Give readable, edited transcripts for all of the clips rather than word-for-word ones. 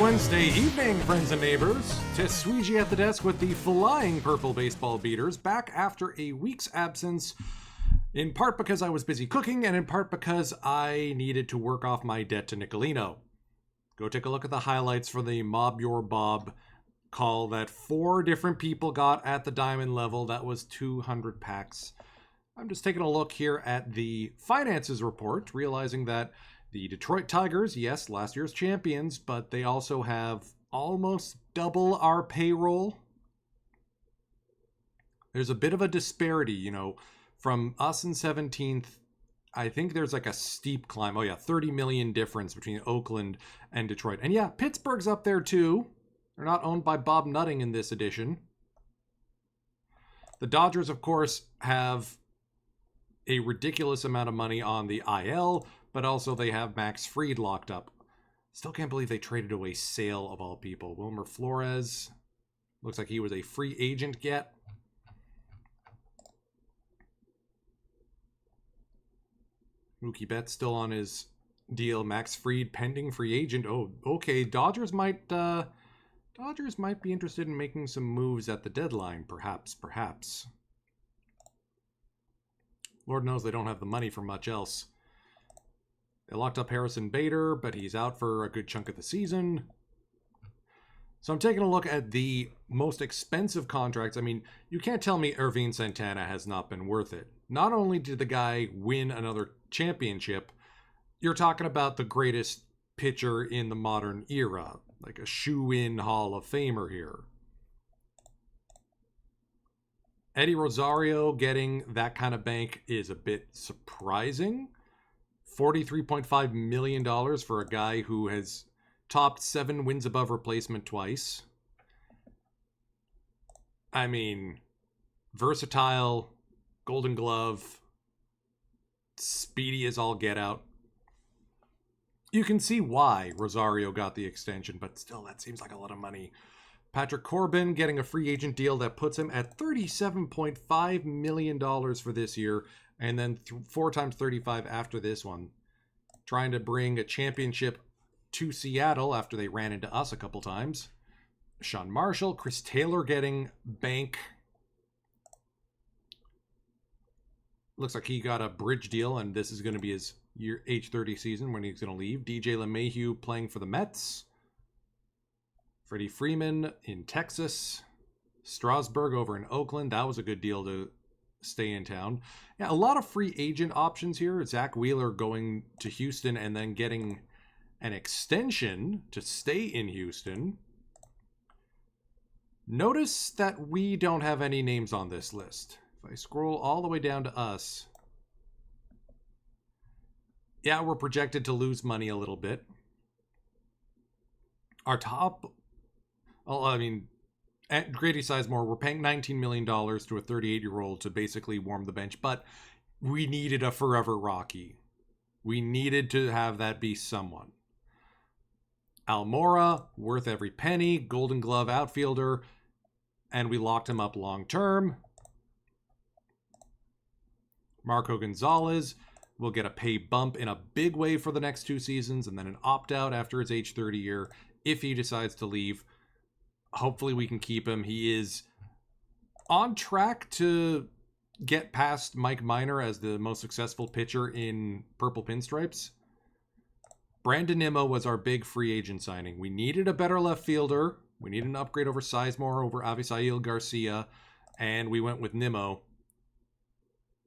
Wednesday evening, friends and neighbors. Tessuigi at the desk with the flying purple baseball beaters, back after a week's absence, in part because I was busy cooking, and in part because I needed to work off my debt to Nicolino. Go take a look at the highlights for the Mob Your Bob call that 4 different people got at the diamond level. That was 200 packs. I'm just taking a look here at the finances report, realizing that the Detroit Tigers, yes, last year's champions, but they also have almost double our payroll. There's a bit of a disparity, you know, from us in 17th. I think there's like a steep climb. Oh yeah, 30 million difference between Oakland and Detroit. And yeah, Pittsburgh's up there too. They're not owned by Bob Nutting in this edition. The Dodgers, of course, have a ridiculous amount of money on the IL, but also they have Max Fried locked up. Still can't believe they traded away Sale of all people. Wilmer Flores, looks like he was a free agent get. Mookie Betts still on his deal. Max Fried pending free agent. Oh, okay. Dodgers might be interested in making some moves at the deadline. Perhaps. Lord knows they don't have the money for much else. They locked up Harrison Bader, but he's out for a good chunk of the season. So I'm taking a look at the most expensive contracts. I mean, you can't tell me Ervin Santana has not been worth it. Not only did the guy win another championship, you're talking about the greatest pitcher in the modern era, like a shoe-in Hall of Famer here. Eddie Rosario getting that kind of bank is a bit surprising. $43.5 million for a guy who has topped 7 wins above replacement twice. I mean, versatile, Golden Glove, speedy as all get out. You can see why Rosario got the extension, but still, that seems like a lot of money. Patrick Corbin getting a free agent deal that puts him at $37.5 million for this year, and then 4 times 35 after this one. Trying to bring a championship to Seattle after they ran into us a couple times. Sean Marshall, Chris Taylor getting bank. Looks like he got a bridge deal, and this is going to be his age 30 season when he's going to leave. DJ LeMahieu playing for the Mets. Freddie Freeman in Texas. Strasburg over in Oakland. That was a good deal to stay in town. Yeah, a lot of free agent options here. Zach Wheeler going to Houston and then getting an extension to stay in Houston. Notice that we don't have any names on this list. If I scroll all the way down to us, yeah, we're projected to lose money a little bit. Our top, well, I mean, at Grady Sizemore, we're paying $19 million to a 38-year-old to basically warm the bench, but we needed a forever Rocky. We needed to have that be someone. Almora, worth every penny, Golden Glove outfielder, and we locked him up long term. Marco Gonzalez will get a pay bump in a big way for the next 2 seasons, and then an opt-out after his age 30 year if he decides to leave. Hopefully we can keep him. He is on track to get past Mike Minor as the most successful pitcher in purple pinstripes. Brandon Nimmo was our big free agent signing. We needed a better left fielder. We needed an upgrade over Sizemore, over Avisail Garcia, and we went with Nimmo.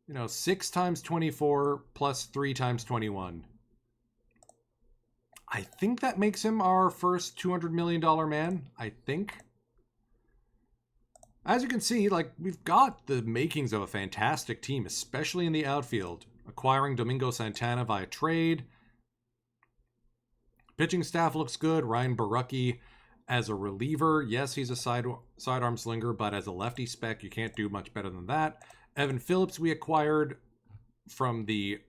You know, 6 times 24 plus 3 times 21. I think that makes him our first $200 million man, I think. As you can see, like, we've got the makings of a fantastic team, especially in the outfield. Acquiring Domingo Santana via trade. Pitching staff looks good. Ryan Barucki as a reliever. Yes, he's a sidearm slinger, but as a lefty spec, you can't do much better than that. Evan Phillips we acquired from the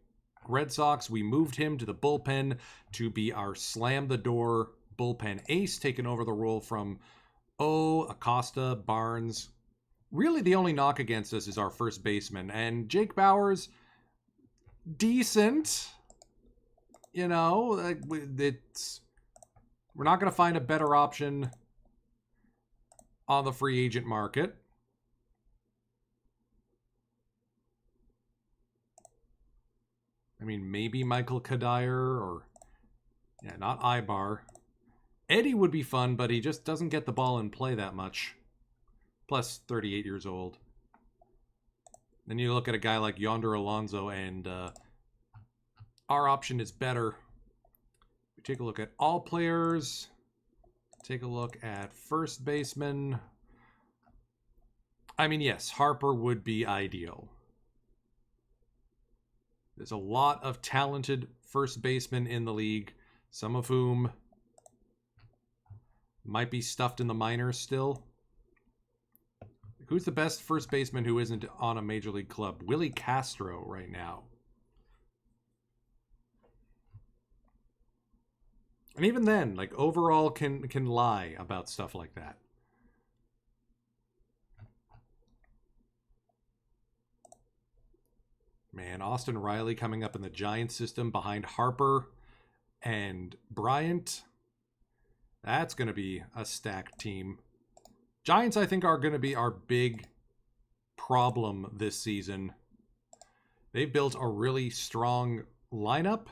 Red Sox. We moved him to the bullpen to be our slam-the-door bullpen ace, taking over the role from Acosta, Barnes. Really, the only knock against us is our first baseman. And Jake Bauers, decent. You know, it's We're not going to find a better option on the free agent market. I mean, maybe Michael Kadire or... Yeah, not Ibar. Eddie would be fun, but he just doesn't get the ball in play that much. Plus, 38 years old. Then you look at a guy like Yonder Alonso, and our option is better. We take a look at all players. Take a look at first baseman. I mean, yes, Harper would be ideal. There's a lot of talented first basemen in the league, some of whom might be stuffed in the minors still. Who's the best first baseman who isn't on a major league club? Willie Castro right now. And even then, like, overall can lie about stuff like that. Man, Austin Riley coming up in the Giants system behind Harper and Bryant. That's going to be a stacked team. Giants, I think, are going to be our big problem this season. They've built a really strong lineup.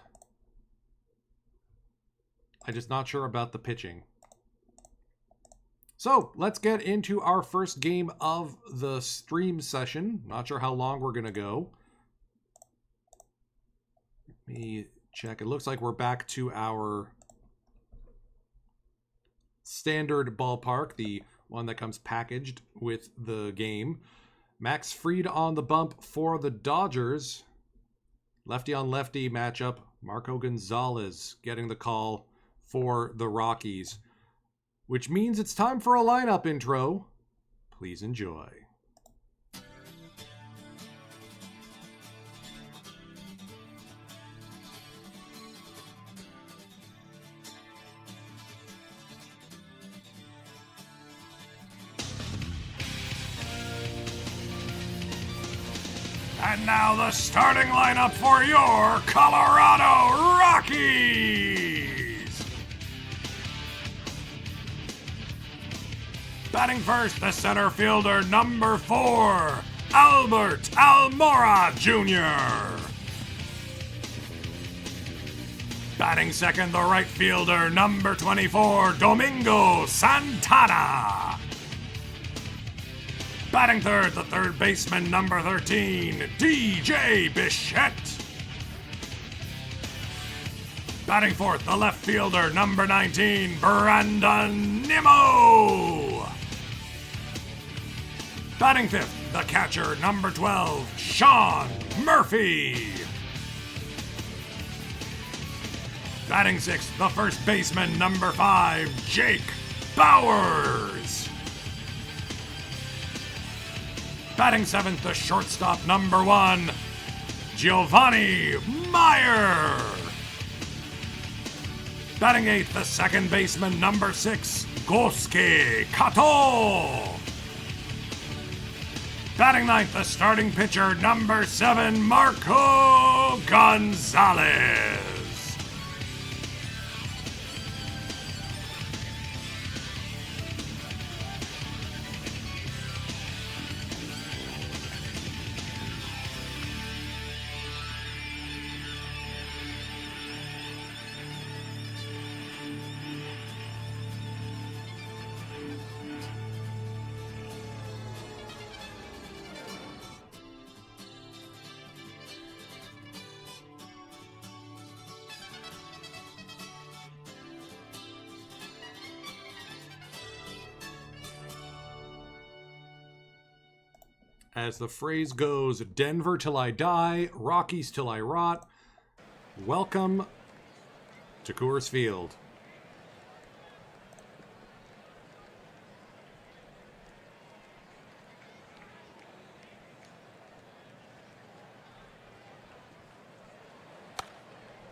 I'm just not sure about the pitching. So, let's get into our first game of the stream session. Not sure how long we're going to go. Let me check. It looks like we're back to our standard ballpark, the one that comes packaged with the game. Max Fried on the bump for the Dodgers. Lefty on lefty matchup. Marco Gonzalez getting the call for the Rockies. Which means it's time for a lineup intro. Please enjoy. And now the starting lineup for your Colorado Rockies! Batting first, the center fielder, number 4, Albert Almora Jr. Batting second, the right fielder, number 24, Domingo Santana. Batting third, the third baseman, number 13, DJ Bichette. Batting fourth, the left fielder, number 19, Brandon Nimmo. Batting fifth, the catcher, number 12, Sean Murphy. Batting sixth, the first baseman, number 5, Jake Bowers. Batting seventh, the shortstop, number 1, Giovanni Meyer. Batting eighth, the second baseman, number 6, Gosuke Kato. Batting ninth, the starting pitcher, number 7, Marco Gonzalez. As the phrase goes, Denver till I die, Rockies till I rot. Welcome to Coors Field.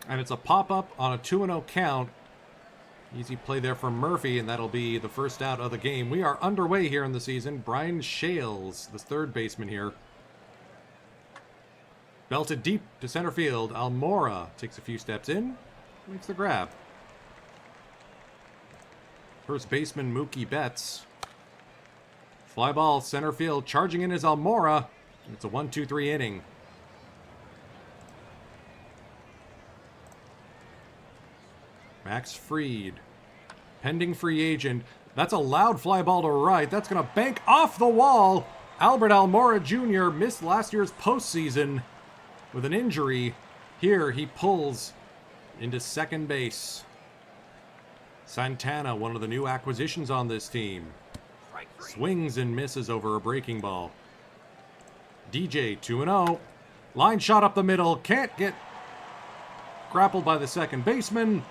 And it's a pop-up on a 2-0 count. Easy play there from Murphy, and that'll be the first out of the game. We are underway here in the season. Brian Shales, the third baseman here. Belted deep to center field. Almora takes a few steps in, makes the grab. First baseman Mookie Betts. Fly ball, center field. Charging in is Almora. It's a 1-2-3 inning. Max Fried. Pending free agent. That's a loud fly ball to right. That's going to bank off the wall. Albert Almora Jr. missed last year's postseason with an injury. Here he pulls into second base. Santana, one of the new acquisitions on this team. Swings and misses over a breaking ball. DJ 2-0. Line shot up the middle. Can't get grappled by the second baseman.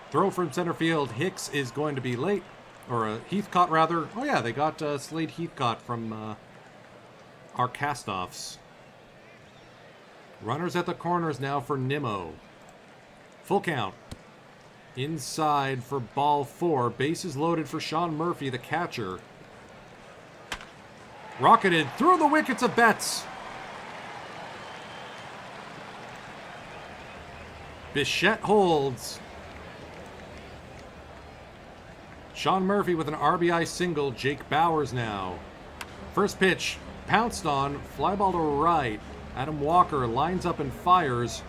Throw from center field. Hicks is going to be late. Or Heathcott, rather. Oh, yeah, they got Slade Heathcott from our cast-offs. Runners at the corners now for Nimmo. Full count. Inside for ball 4. Bases loaded for Sean Murphy, the catcher. Rocketed through the wickets of Betts. Bichette holds. Sean Murphy with an RBI single. Jake Bowers now. First pitch pounced on. Fly ball to right. Adam Walker lines up and fires.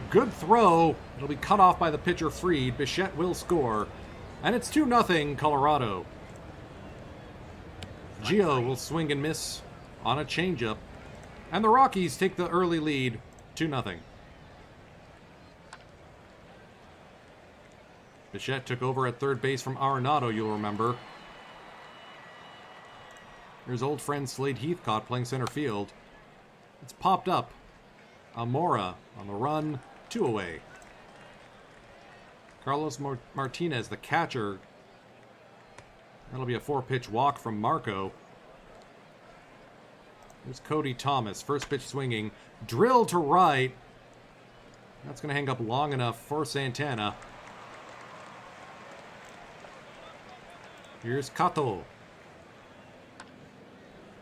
Good throw. It'll be cut off by the pitcher Fried. Bichette will score. And it's 2-0 Colorado. Gio will swing and miss on a changeup. And the Rockies take the early lead. 2-0. Bichette took over at third base from Arenado, you'll remember. Here's old friend Slade Heathcott playing center field. It's popped up. Almora on the run, 2 away. Carlos Martinez, the catcher. That'll be a 4-pitch walk from Marco. Here's Cody Thomas, first pitch swinging. Drill to right. That's going to hang up long enough for Santana. Here's Kato.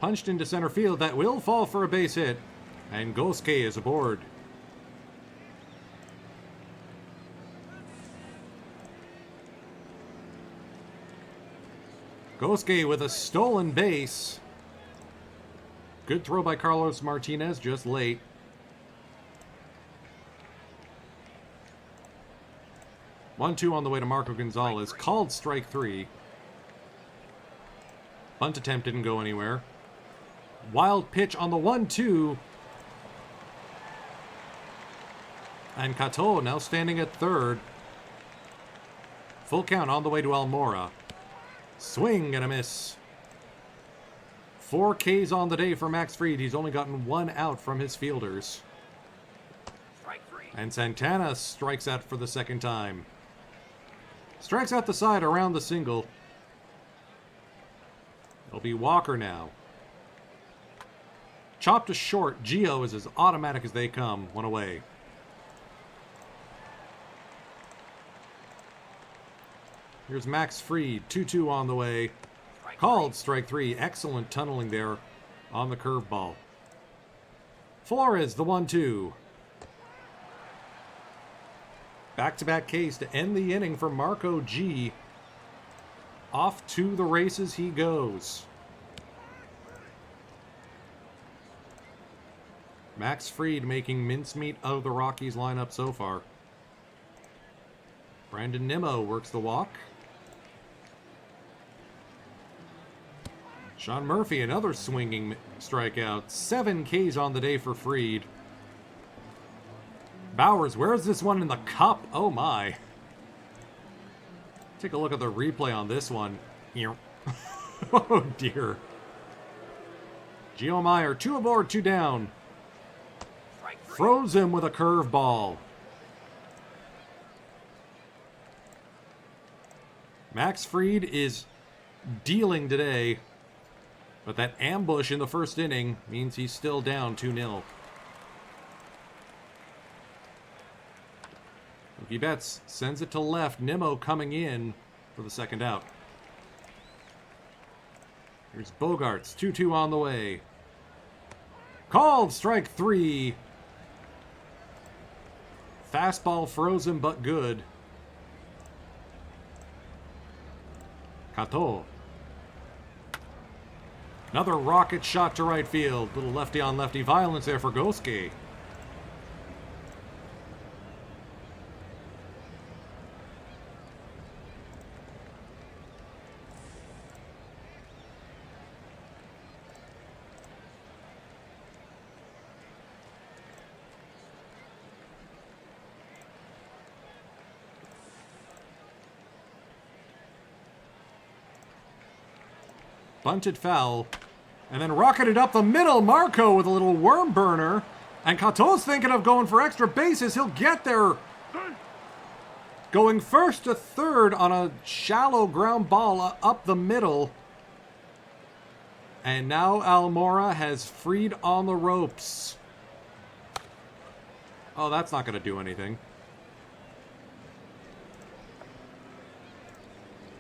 Punched into center field. That will fall for a base hit. And Gosuke is aboard. Gosuke with a stolen base. Good throw by Carlos Martinez, just late. One-two on the way to Marco Gonzalez. Called strike 3. Bunt attempt didn't go anywhere. Wild pitch on the 1-2. And Kato now standing at third. Full count on the way to Almora. Swing and a miss. 4 Ks on the day for Max Fried. He's only gotten 1 out from his fielders. And Santana strikes out for the second time. Strikes out the side around the single. It'll be Walker now. Chopped to short. Gio is as automatic as they come. 1 away. Here's Max Fried. 2-2 on the way. Called strike 3. Excellent tunneling there on the curveball. Flores, the 1-2. Back-to-back case to end the inning for Marco G. Off to the races he goes. Max Fried making mincemeat of the Rockies lineup so far. Brandon Nimmo works the walk. Sean Murphy, another swinging strikeout. 7 Ks on the day for Fried. Bowers, where's this one in the cup? Oh my. Take a look at the replay on this one. Oh dear. Gio Meyer, 2 aboard, 2 down. Froze him with a curveball. Max Fried is dealing today, but that ambush in the first inning means he's still down 2-0. Mookie Betts sends it to left. Nimmo coming in for the second out. Here's Bogarts. 2-2 on the way. Called strike 3. Fastball frozen but good. Kato. Another rocket shot to right field. Little lefty on lefty violence there for Gosuke. Bunted foul. And then rocketed up the middle. Marco with a little worm burner. And Kato's thinking of going for extra bases. He'll get there. Going first to third on a shallow ground ball up the middle. And now Almora has freed on the ropes. Oh, that's not going to do anything.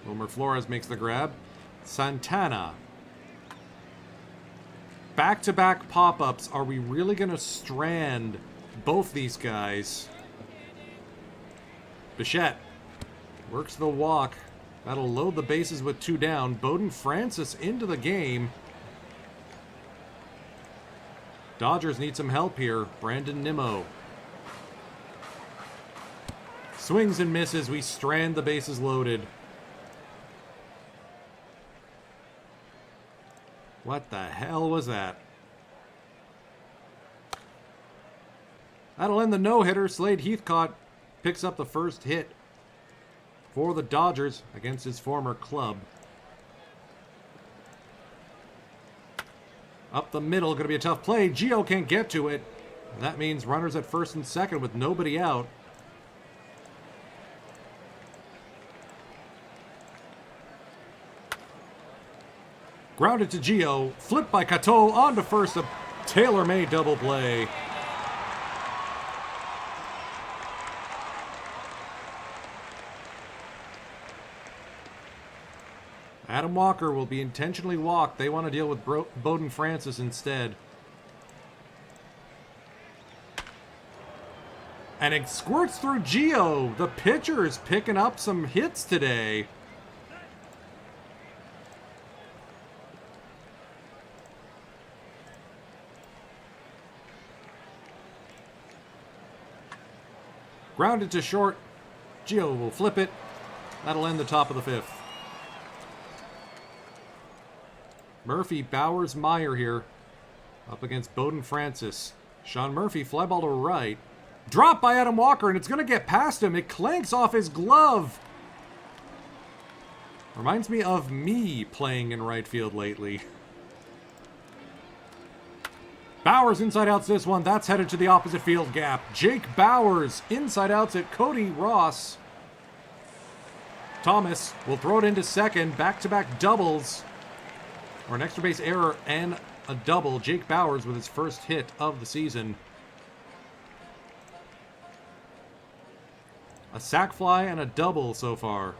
Wilmer Flores makes the grab. Santana. Back-to-back pop-ups. Are we really going to strand both these guys? Bichette works the walk. That'll load the bases with 2 down. Bowden Francis into the game. Dodgers need some help here. Brandon Nimmo. Swings and misses. We strand the bases loaded. What the hell was that? That'll end the no-hitter. Slade Heathcott picks up the first hit for the Dodgers against his former club. Up the middle, going to be a tough play. Gio can't get to it. And that means runners at first and second with nobody out. Grounded to Gio. Flipped by Kato onto first. A tailor-made double play. Adam Walker will be intentionally walked. They want to deal with Bowden Francis instead. And it squirts through Gio. The pitcher is picking up some hits today. Grounded to short. Gio will flip it. That'll end the top of the 5th. Murphy, Bowers, Meyer here. Up against Bowden Francis. Sean Murphy, fly ball to right. Dropped by Adam Walker, and it's going to get past him. It clanks off his glove. Reminds me of me playing in right field lately. Bowers inside outs this one. That's headed to the opposite field gap. Jake Bowers inside outs at Cody Ross. Thomas will throw it into second. Back-to-back doubles. Or an extra base error and a double. Jake Bowers with his first hit of the season. A sac fly and a double so far.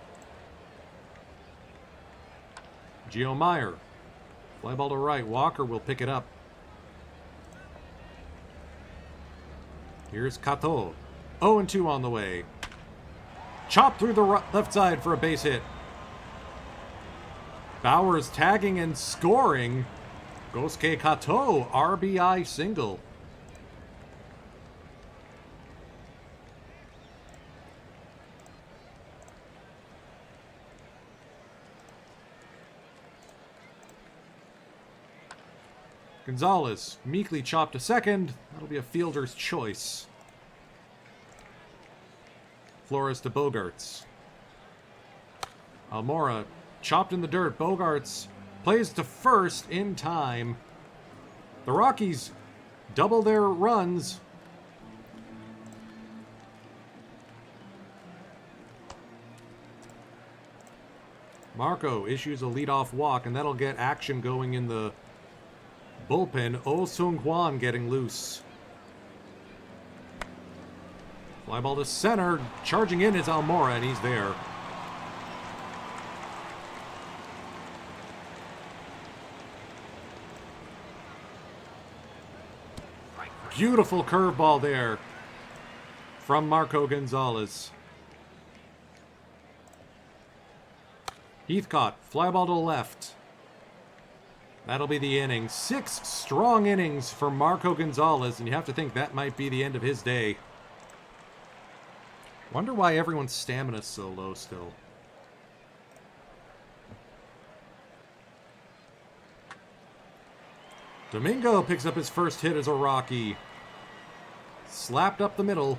Gio Meyer. Fly ball to right. Walker will pick it up. Here's Kato. 0-2 on the way. Chop through the left side for a base hit. Bowers tagging and scoring. Gosuke Kato, RBI single. Gonzalez meekly chopped to second. That'll be a fielder's choice. Flores to Bogarts. Almora chopped in the dirt. Bogarts plays to first in time. The Rockies double their runs. Marco issues a leadoff walk, and that'll get action going in the bullpen. Oh Sung Hwan getting loose. Fly ball to center. Charging in is Almora, and he's there. Beautiful curveball there from Marco Gonzalez. Heathcott, fly ball to the left. That'll be the inning. 6 strong innings for Marco Gonzalez, and you have to think that might be the end of his day. Wonder why everyone's stamina's so low still. Domingo picks up his first hit as a Rocky. Slapped up the middle.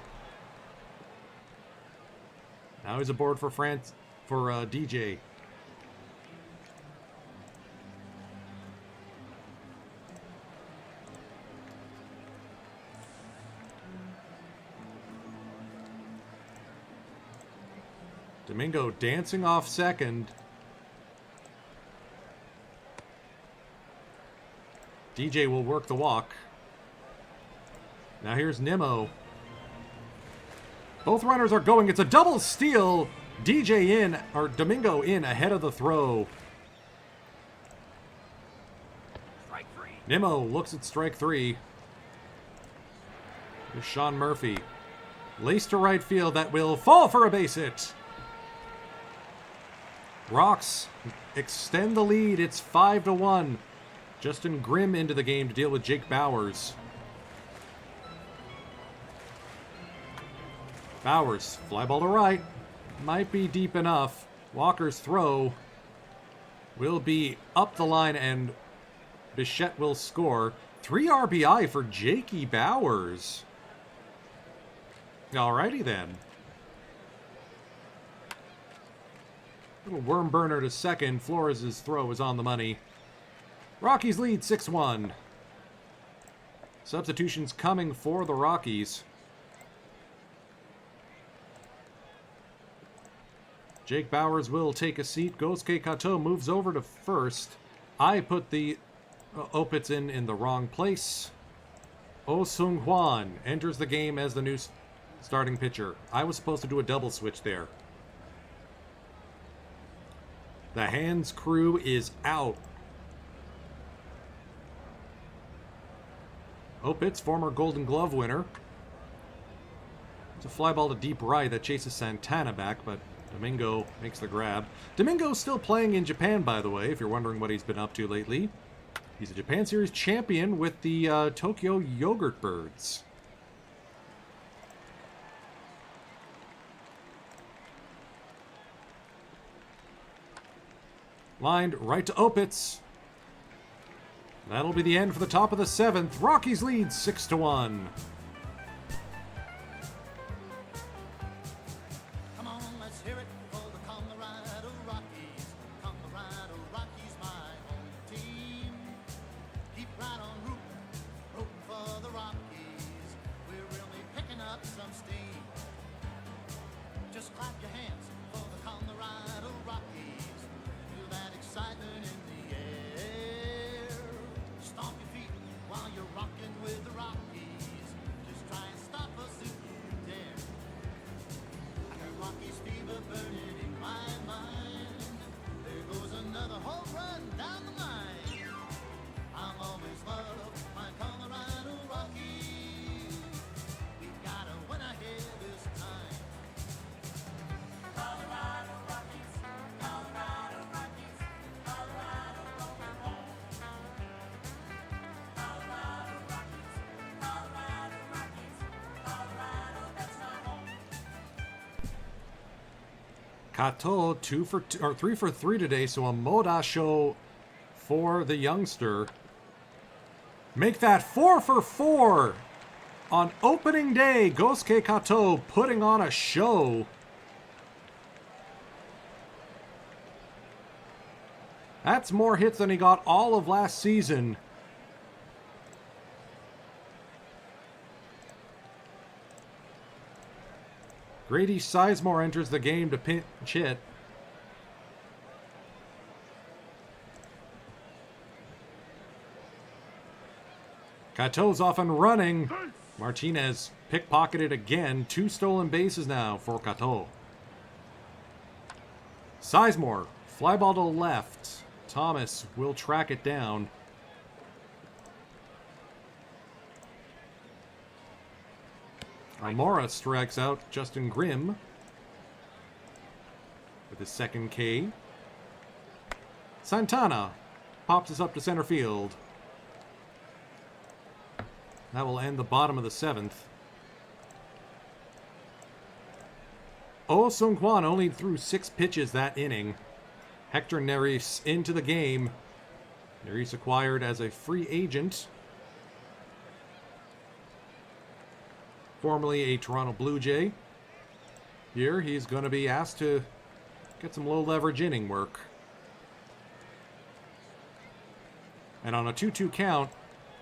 Now he's aboard for DJ. Domingo dancing off second. DJ will work the walk. Now here's Nimmo. Both runners are going. It's a double steal. DJ in, or Domingo in ahead of the throw. Strike 3. Nimmo looks at strike 3. Here's Sean Murphy. Lace to right field. That will fall for a base hit. Rocks extend the lead. It's 5-1. Justin Grimm into the game to deal with Jake Bowers. Bowers, fly ball to right. Might be deep enough. Walker's throw will be up the line and Bichette will score. 3 RBI for Jakey Bowers. Alrighty then. Little worm burner to second. Flores' throw is on the money. Rockies lead 6-1. Substitutions coming for the Rockies. Jake Bowers will take a seat. Gosuke Kato moves over to first. I put the Opitz in the wrong place. Oh Sung Hwan enters the game as the new starting pitcher. I was supposed to do a double switch there. The hands crew is out. Opitz, former Golden Glove winner. It's a fly ball to deep right that chases Santana back, but Domingo makes the grab. Domingo's still playing in Japan, by the way, if you're wondering what he's been up to lately. He's a Japan Series champion with the Tokyo Yogurt Birds. Lined right to Opitz. That'll be the end for the top of the 7th. Rockies lead 6-1. Come on, let's hear it for the Colorado Rockies. Colorado Rockies, my home team. Keep right on rooting for the Rockies. We're really picking up some steam. Just clap your hands for the Colorado Rockies. Feel that excitement in the air. Stomp your feet while you're rocking with the Rockies. Just try and stop us if you dare. I got Rockies fever burning in my mind. There goes another home run down the line. I'm always loved my Colorado Rockies. We got a winner here this time. Colorado Rockies, Colorado Rockies, Colorado rolling home. Colorado Rockies, Colorado Rockies, Colorado, that's my home. Kato 3 for 3 today, so a Moda show for the youngster. Make that 4 for 4 on opening day. Gosuke Kato putting on a show. That's more hits than he got all of last season. Grady Sizemore enters the game to pinch hit. Kato's off and running. Martinez pickpocketed again. 2 stolen bases now for Kato. Sizemore, fly ball to left. Thomas will track it down. Almora strikes out Justin Grimm with his second K. Santana pops us up to center field. That will end the bottom of the 7th. Oh Sung-Kwan only threw 6 pitches that inning. Hector Neris into the game. Neris acquired as a free agent. Formerly a Toronto Blue Jay. Here he's going to be asked to get some low leverage inning work. And on a 2-2 count,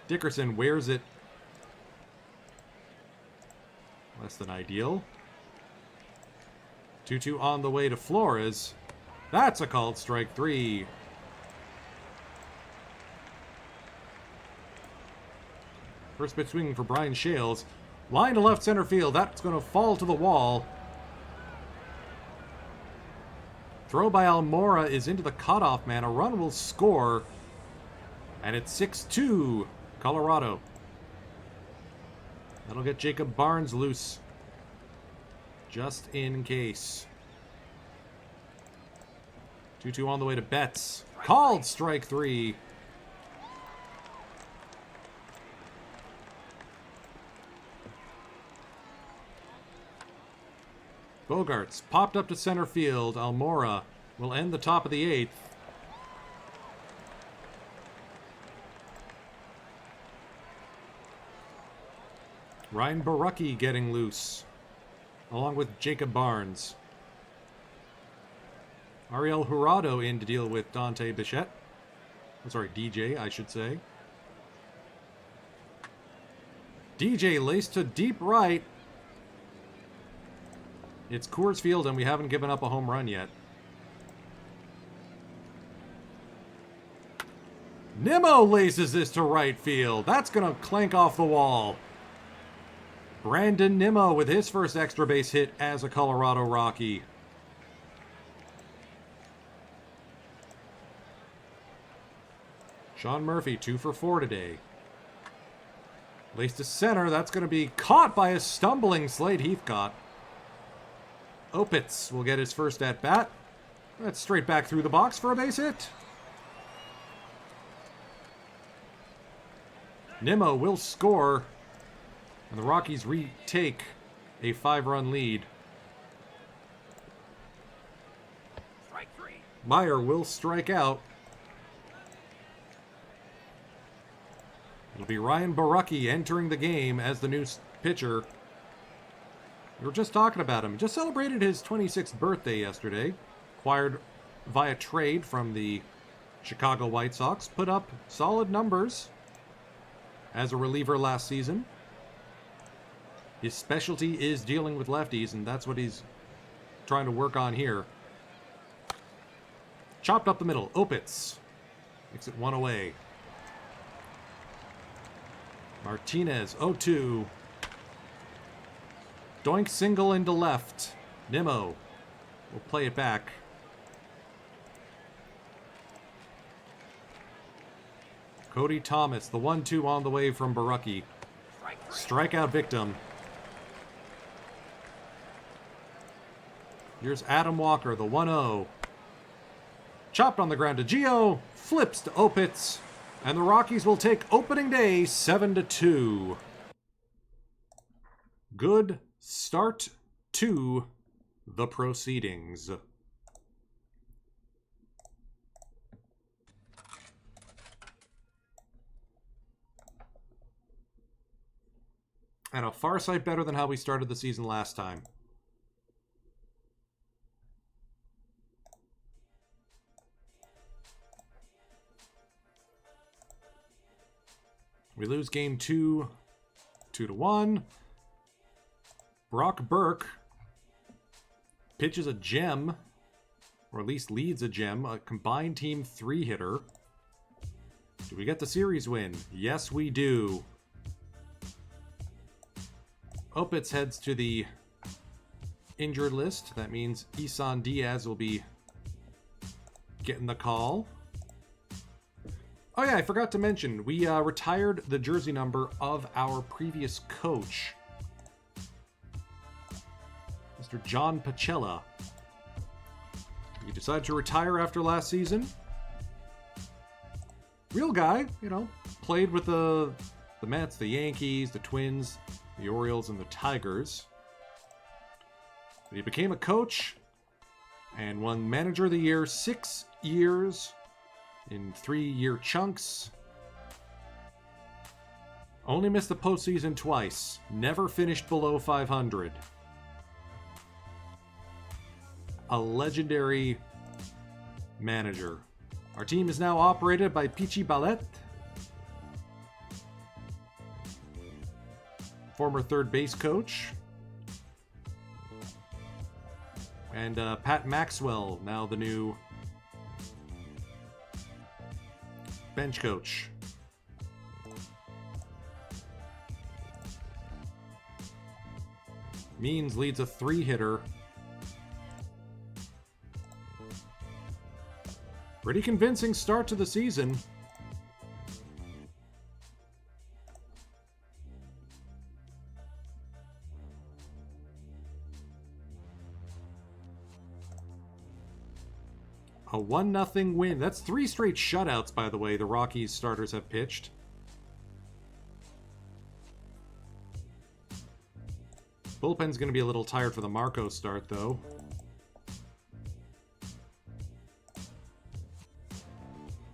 Dickerson wears it. Less than ideal. 2-2 on the way to Flores. That's a called strike 3. First pitch swinging for Brian Shales. Line to left center field. That's going to fall to the wall. Throw by Almora is into the cutoff man. A run will score. And it's 6-2, Colorado. That'll get Jacob Barnes loose. Just in case. 2-2 on the way to Betts. Called strike 3. Bogarts popped up to center field. Almora will end the top of the 8th. Ryan Barucki getting loose, along with Jacob Barnes. Ariel Jurado in to deal with Dante Bichette. I'm sorry, DJ, I should say. DJ laced to deep right. It's Coors Field, and we haven't given up a home run yet. Nimmo laces this to right field. That's going to clank off the wall. Brandon Nimmo with his first extra base hit as a Colorado Rocky. Sean Murphy, 2 for 4 today. Lace to center. That's going to be caught by a stumbling Slade Heathcott. Opitz will get his first at-bat. That's straight back through the box for a base hit. Nimmo will score. And the Rockies retake a 5-run lead. Strike 3. Meyer will strike out. It'll be Ryan Barucki entering the game as the new pitcher. We were just talking about him. Just celebrated his 26th birthday yesterday. Acquired via trade from the Chicago White Sox. Put up solid numbers as a reliever last season. His specialty is dealing with lefties, and that's what he's trying to work on here. Chopped up the middle. Opitz makes it 1 away. Martinez, 0-2. Doink single into left. Nimmo will play it back. Cody Thomas, the 1-2 on the way from Barucki. Strikeout victim. Here's Adam Walker, the 1-0. Chopped on the ground to Gio. Flips to Opitz. And the Rockies will take opening day 7-2. Good start to the proceedings. And a far sight better than how we started the season last time. We lose game 2, 2-1. Brock Burke pitches a gem, or at least leads a gem, a combined team 3-hitter. Do we get the series win? Yes, we do. Opitz heads to the injured list. That means Isan Diaz will be getting the call. Oh yeah, I forgot to mention, we retired the jersey number of our previous coach, Mr. John Pacella. He decided to retire after last season. Real guy, you know, played with the Mets, the Yankees, the Twins, the Orioles, and the Tigers. But he became a coach and won Manager of the Year 6 years in 3-year chunks. Only missed the postseason twice. Never finished below 500. A legendary manager. Our team is now operated by Pichi Ballet, former third base coach, and Pat Maxwell, now the new bench coach. Means leads a 3-hitter. Pretty convincing start to the season. A 1-0 win. That's 3 straight shutouts, by the way, the Rockies starters have pitched. Bullpen's going to be a little tired for the Marco start, though.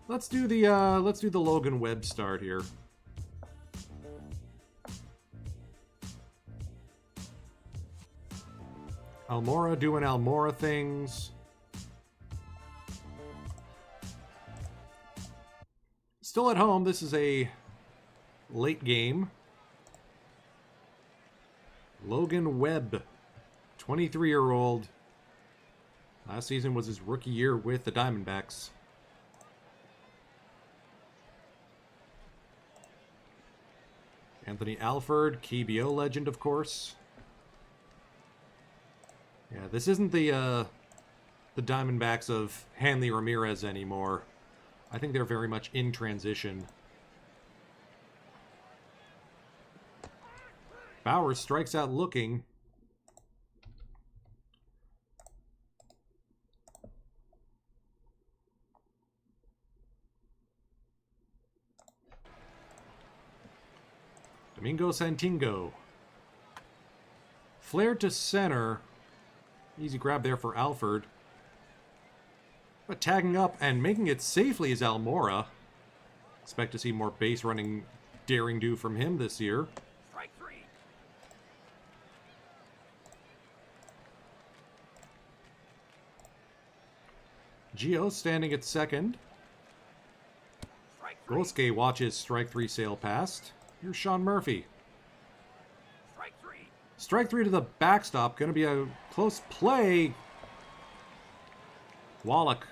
Let's do the Logan Webb start here. Almora doing Almora things. Still at home. This is a late game. Logan Webb, 23-year-old. Last season was his rookie year with the Diamondbacks. Anthony Alford, KBO legend, of course. Yeah, this isn't the Diamondbacks of Hanley Ramirez anymore. I think they're very much in transition. Bauer strikes out looking. Domingo Santingo. Flared to center. Easy grab there for Alford. But tagging up and making it safely is Almora. Expect to see more base running daring do from him this year. Strike 3. Gio standing at second. Strike 3. Gosuke watches strike 3 sail past. Here's Sean Murphy. Strike 3. Strike 3 to the backstop. Going to be a close play. Wallach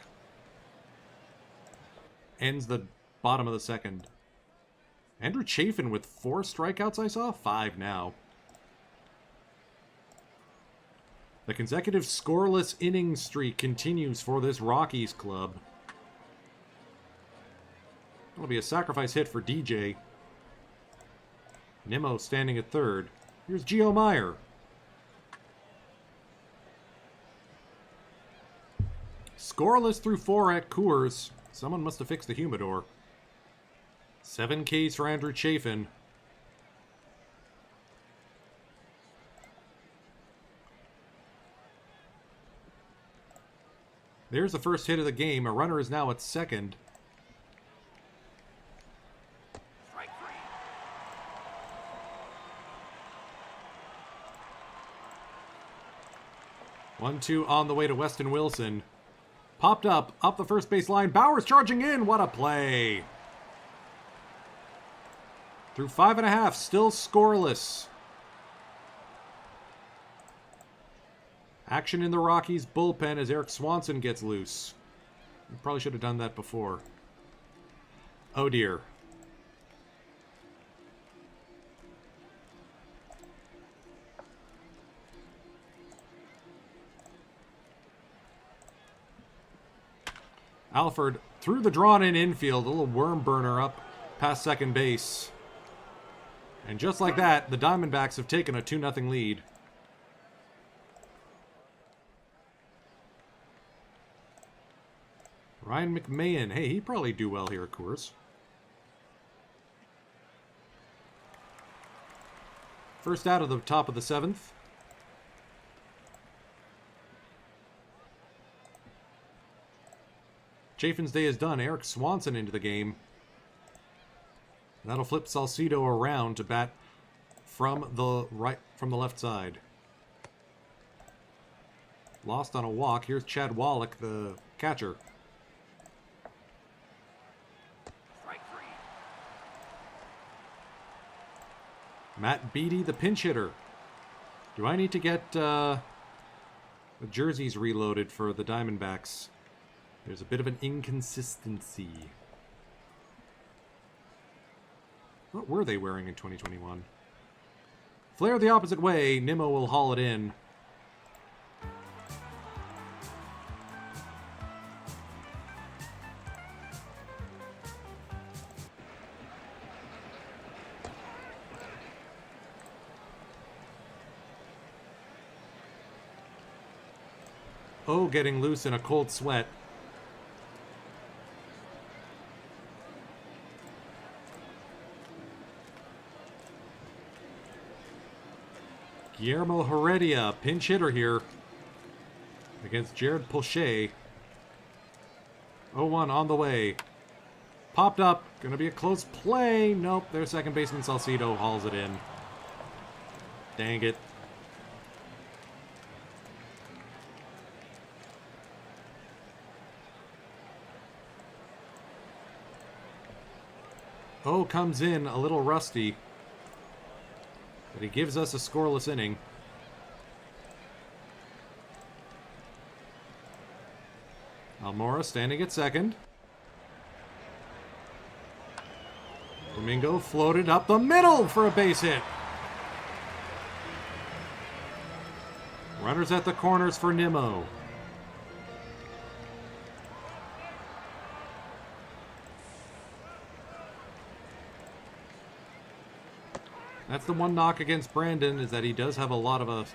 ends the bottom of the second. Andrew Chafin with 4 strikeouts, I saw. 5 now. The consecutive scoreless inning streak continues for this Rockies club. That'll be a sacrifice hit for DJ. Nimmo standing at third. Here's Gio Meyer. Scoreless through 4 at Coors. Someone must have fixed the humidor. 7 Ks for Andrew Chafin. There's the first hit of the game. A runner is now at second. Strike 3. 1-2 on the way to Weston Wilson. Popped up the first base line. Bauer's charging in. What a play. Through 5.5, still scoreless. Action in the Rockies bullpen as Eric Swanson gets loose. We probably should have done that before. Oh dear. Alford through the drawn-in infield. A little worm burner up past second base. And just like that, the Diamondbacks have taken a 2-0 lead. Ryan McMahon. Hey, he'd probably do well here at Coors. First out of the top of the 7th. Chafin's day is done. Eric Swanson into the game. That'll flip Salcido around to bat from the left side. Lost on a walk. Here's Chad Wallach, the catcher. Strike 3. Matt Beattie, the pinch hitter. Do I need to get the jerseys reloaded for the Diamondbacks? There's a bit of an inconsistency. What were they wearing in 2021? Flare the opposite way. Nimmo will haul it in. Oh, getting loose in a cold sweat. Guillermo Heredia, pinch hitter here against Jared Pochet. 0-1 on the way. Popped up. Gonna be a close play. Nope, their second baseman Salcido hauls it in. Dang it. Oh, comes in a little rusty. But he gives us a scoreless inning. Almora standing at second. Domingo floated up the middle for a base hit. Runners at the corners for Nimmo. That's the one knock against Brandon, is that he does have a lot of a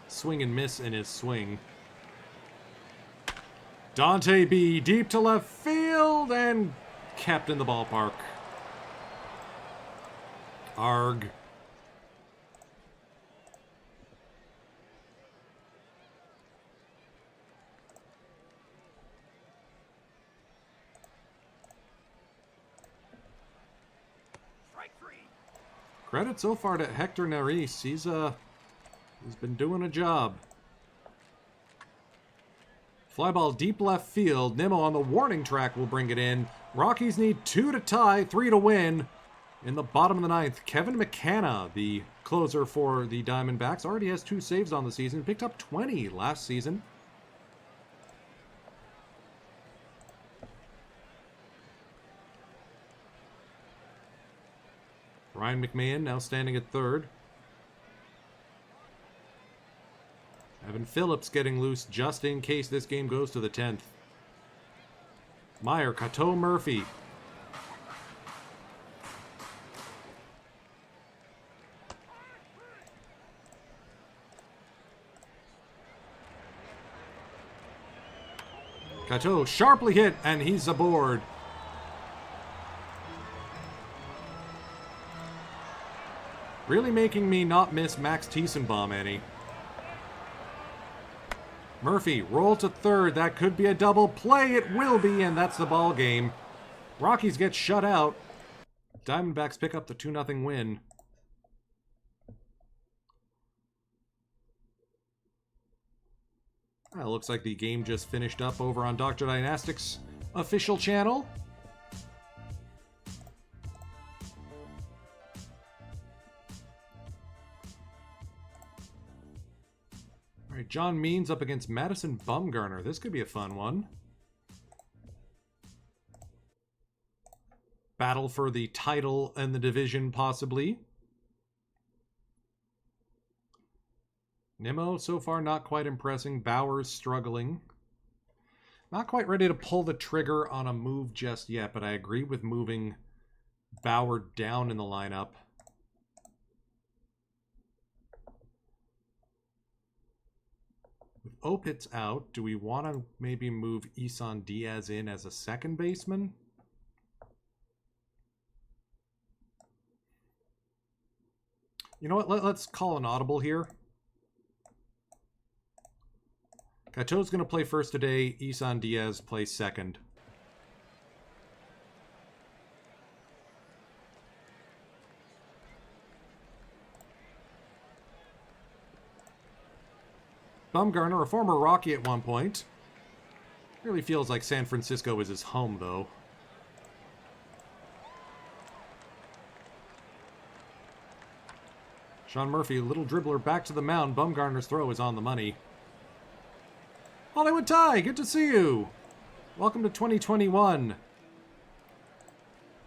swing and miss in his swing. Dante B deep to left field and kept in the ballpark. Arg. Strike 3. Credit so far to Hector Neris. He's been doing a job. Fly ball deep left field. Nimmo on the warning track will bring it in. Rockies need 2 to tie, 3 to win. In the bottom of the 9th, Kevin McCanna, the closer for the Diamondbacks, already has 2 saves on the season. Picked up 20 last season. Ryan McMahon now standing at third. Evan Phillips getting loose just in case this game goes to the 10th. Meyer, Cateau, Murphy. Cateau sharply hit, and he's aboard. Really making me not miss Max Tiesenbaum any. Murphy, roll to third. That could be a double play. It will be, and that's the ball game. Rockies get shut out. Diamondbacks pick up the 2-0 win. Looks like the game just finished up over on Dr. Dynastics' official channel. All right, John Means up against Madison Bumgarner. This could be a fun one. Battle for the title and the division, possibly. Nimmo, so far, not quite impressing. Bauer's struggling. Not quite ready to pull the trigger on a move just yet, but I agree with moving Bauer down in the lineup. With Opitz out, do we want to maybe move Isan Diaz in as a second baseman? You know what? Let's call an audible here. Gato's going to play first today. Isan Diaz plays second. Bumgarner, a former Rocky at one point. Really feels like San Francisco is his home, though. Sean Murphy, little dribbler back to the mound. Bumgarner's throw is on the money. Hollywood Ty, good to see you. Welcome to 2021. You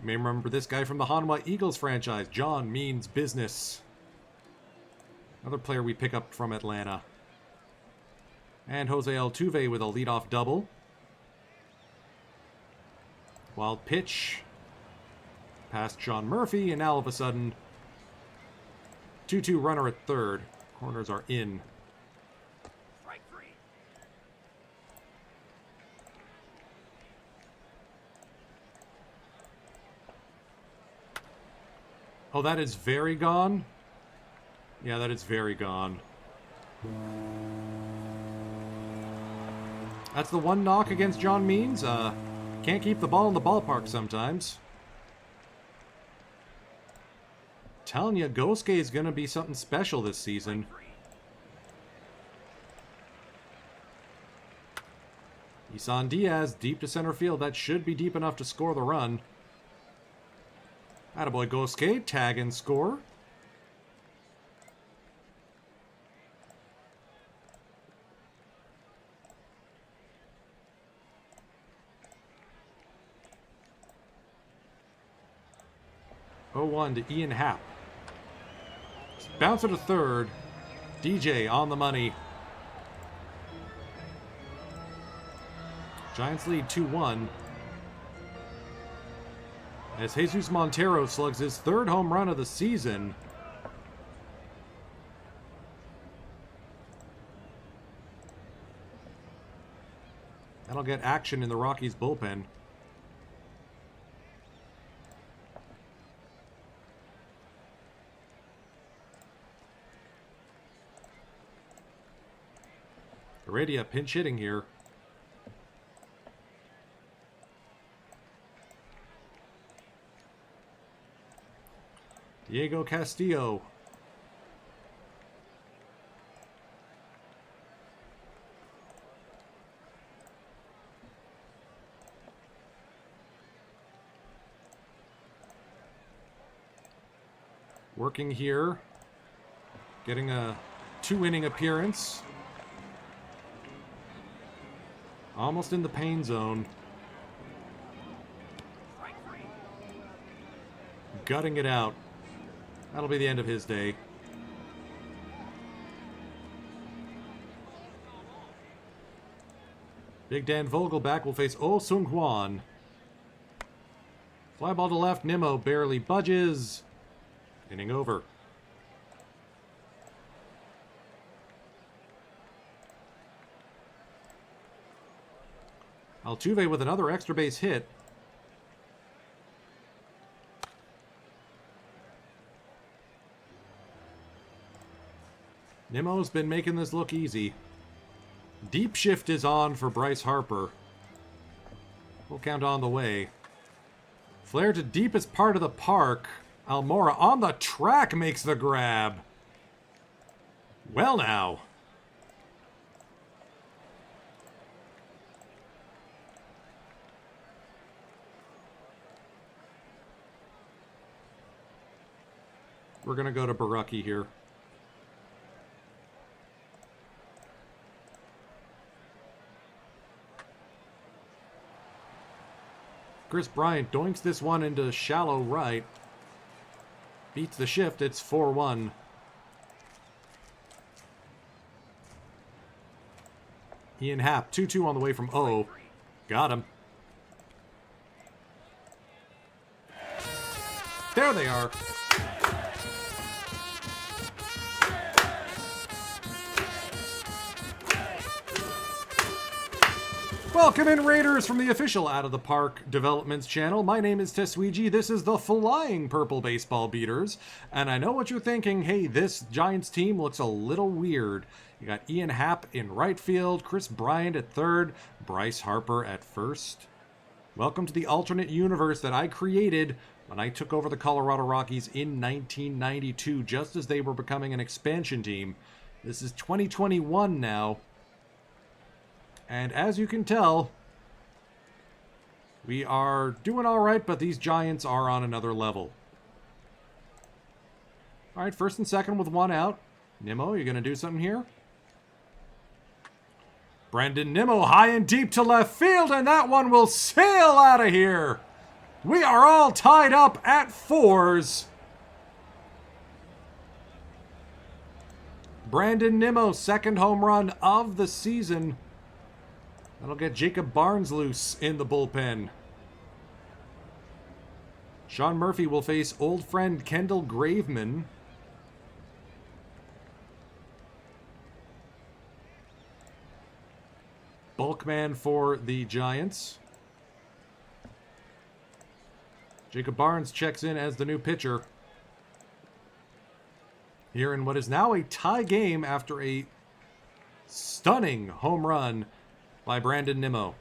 may remember this guy from the Hanwha Eagles franchise, John Means Business. Another player we pick up from Atlanta. And Jose Altuve with a leadoff double. Wild pitch. Past Sean Murphy, and now all of a sudden, 2-2 runner at third. Corners are in. Strike 3. Oh, that is very gone? Yeah, that is very gone. That's the one knock against John Means. Can't keep the ball in the ballpark sometimes. Telling you, Gosuke is going to be something special this season. Isan Diaz, deep to center field. That should be deep enough to score the run. Attaboy Gosuke, tag and score. Oh-1 to Ian Happ. Bouncer to third. DJ on the money. Giants lead 2-1. As Jesus Montero slugs his third home run of the season. That'll get action in the Rockies bullpen. Heredia pinch hitting here. Diego Castillo. Working here. Getting a 2-inning appearance. Almost in the pain zone. Gutting it out. That'll be the end of his day. Big Dan Vogelback will face Oh Sung Hwan. Fly ball to left. Nimmo barely budges. Inning over. Altuve with another extra base hit. Nimmo's been making this look easy. Deep shift is on for Bryce Harper. Full count on the way. Flare to deepest part of the park. Almora on the track makes the grab. Well now. We're going to go to Baraki here. Chris Bryant doinks this one into shallow right. Beats the shift. It's 4-1. Ian Happ, 2-2 on the way from O. Got him. There they are. Welcome in, Raiders, from the official Out of the Park Developments channel. My name is Tesweegi. This is the Flying Purple Baseball Beaters. And I know what you're thinking. Hey, this Giants team looks a little weird. You got Ian Happ in right field, Chris Bryant at third, Bryce Harper at first. Welcome to the alternate universe that I created when I took over the Colorado Rockies in 1992, just as they were becoming an expansion team. This is 2021 now. And as you can tell, we are doing all right, but these Giants are on another level. All right, first and second with one out. Nimmo, you going to do something here? Brandon Nimmo high and deep to left field, and that one will sail out of here. We are all tied up at 4s. Brandon Nimmo, second home run of the season. That'll get Jacob Barnes loose in the bullpen. Sean Murphy will face old friend Kendall Graveman. Bulkman for the Giants. Jacob Barnes checks in as the new pitcher. Here in what is now a tie game after a stunning home run by Brandon Nimmo.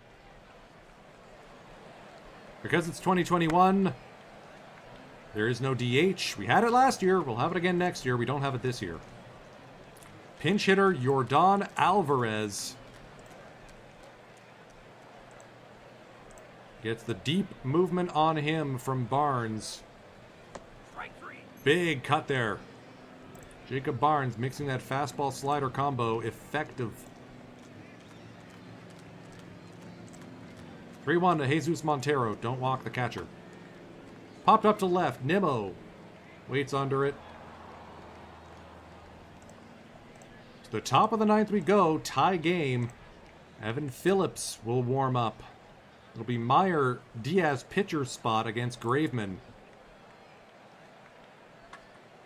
Because it's 2021, there is no DH. We had it last year. We'll have it again next year. We don't have it this year. Pinch hitter Yordan Alvarez gets the deep movement on him from Barnes. Strike 3. Big cut there. Jacob Barnes mixing that fastball slider combo effective. 3-1 to Jesus Montero. Don't walk the catcher. Popped up to left. Nimmo waits under it. To the top of the ninth we go. Tie game. Evan Phillips will warm up. It'll be Meyer Diaz pitcher spot against Graveman.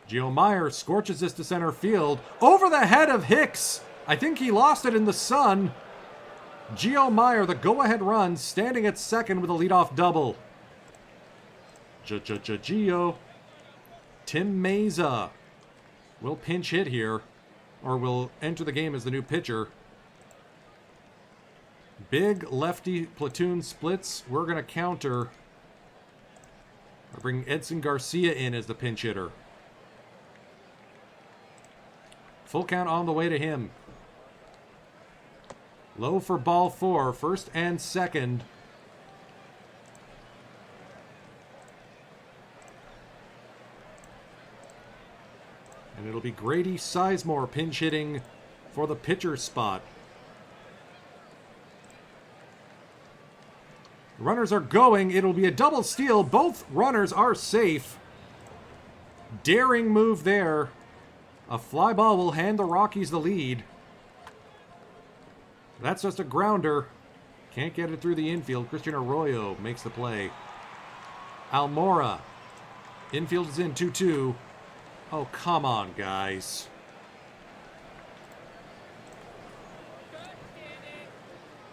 Gio Meyer scorches this to center field. Over the head of Hicks. I think he lost it in the sun. Gio Meyer, the go-ahead run, standing at second with a leadoff double. Gio. Tim Meza will pinch hit here, or will enter the game as the new pitcher. Big lefty platoon splits. We're going to counter. I bring Edson Garcia in as the pinch hitter. Full count on the way to him. Low for ball 4, first and second. And it'll be Grady Sizemore pinch hitting for the pitcher spot. The runners are going. It'll be a double steal. Both runners are safe. Daring move there. A fly ball will hand the Rockies the lead. That's just a grounder. Can't get it through the infield. Christian Arroyo makes the play. Almora. Infield is in 2-2. Oh, come on, guys.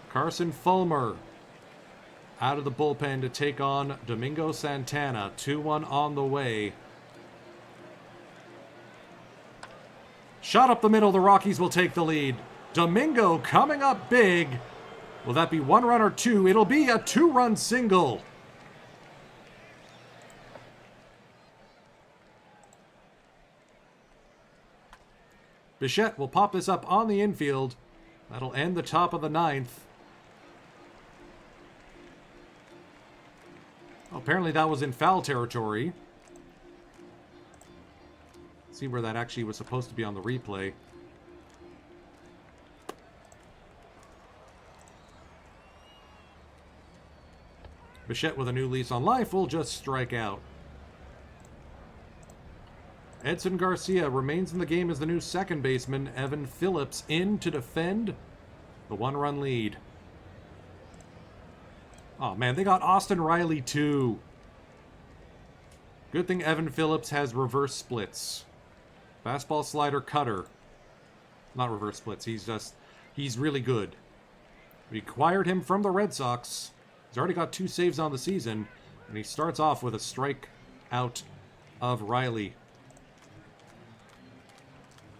Carson Fulmer out of the bullpen to take on Domingo Santana. 2-1 on the way. Shot up the middle. The Rockies will take the lead. Domingo coming up big. Will that be 1 run or 2? It'll be a 2-run single. Bichette will pop this up on the infield. That'll end the top of the 9th. Oh, apparently that was in foul territory. Let's see where that actually was supposed to be on the replay. Bichette with a new lease on life will just strike out. Edson Garcia remains in the game as the new second baseman. Evan Phillips in to defend the 1-run lead. Oh man, they got Austin Riley too. Good thing Evan Phillips has reverse splits. Fastball, slider, cutter. Not reverse splits, he's really good. We acquired him from the Red Sox. He's already got 2 saves on the season, and he starts off with a strike out of Riley.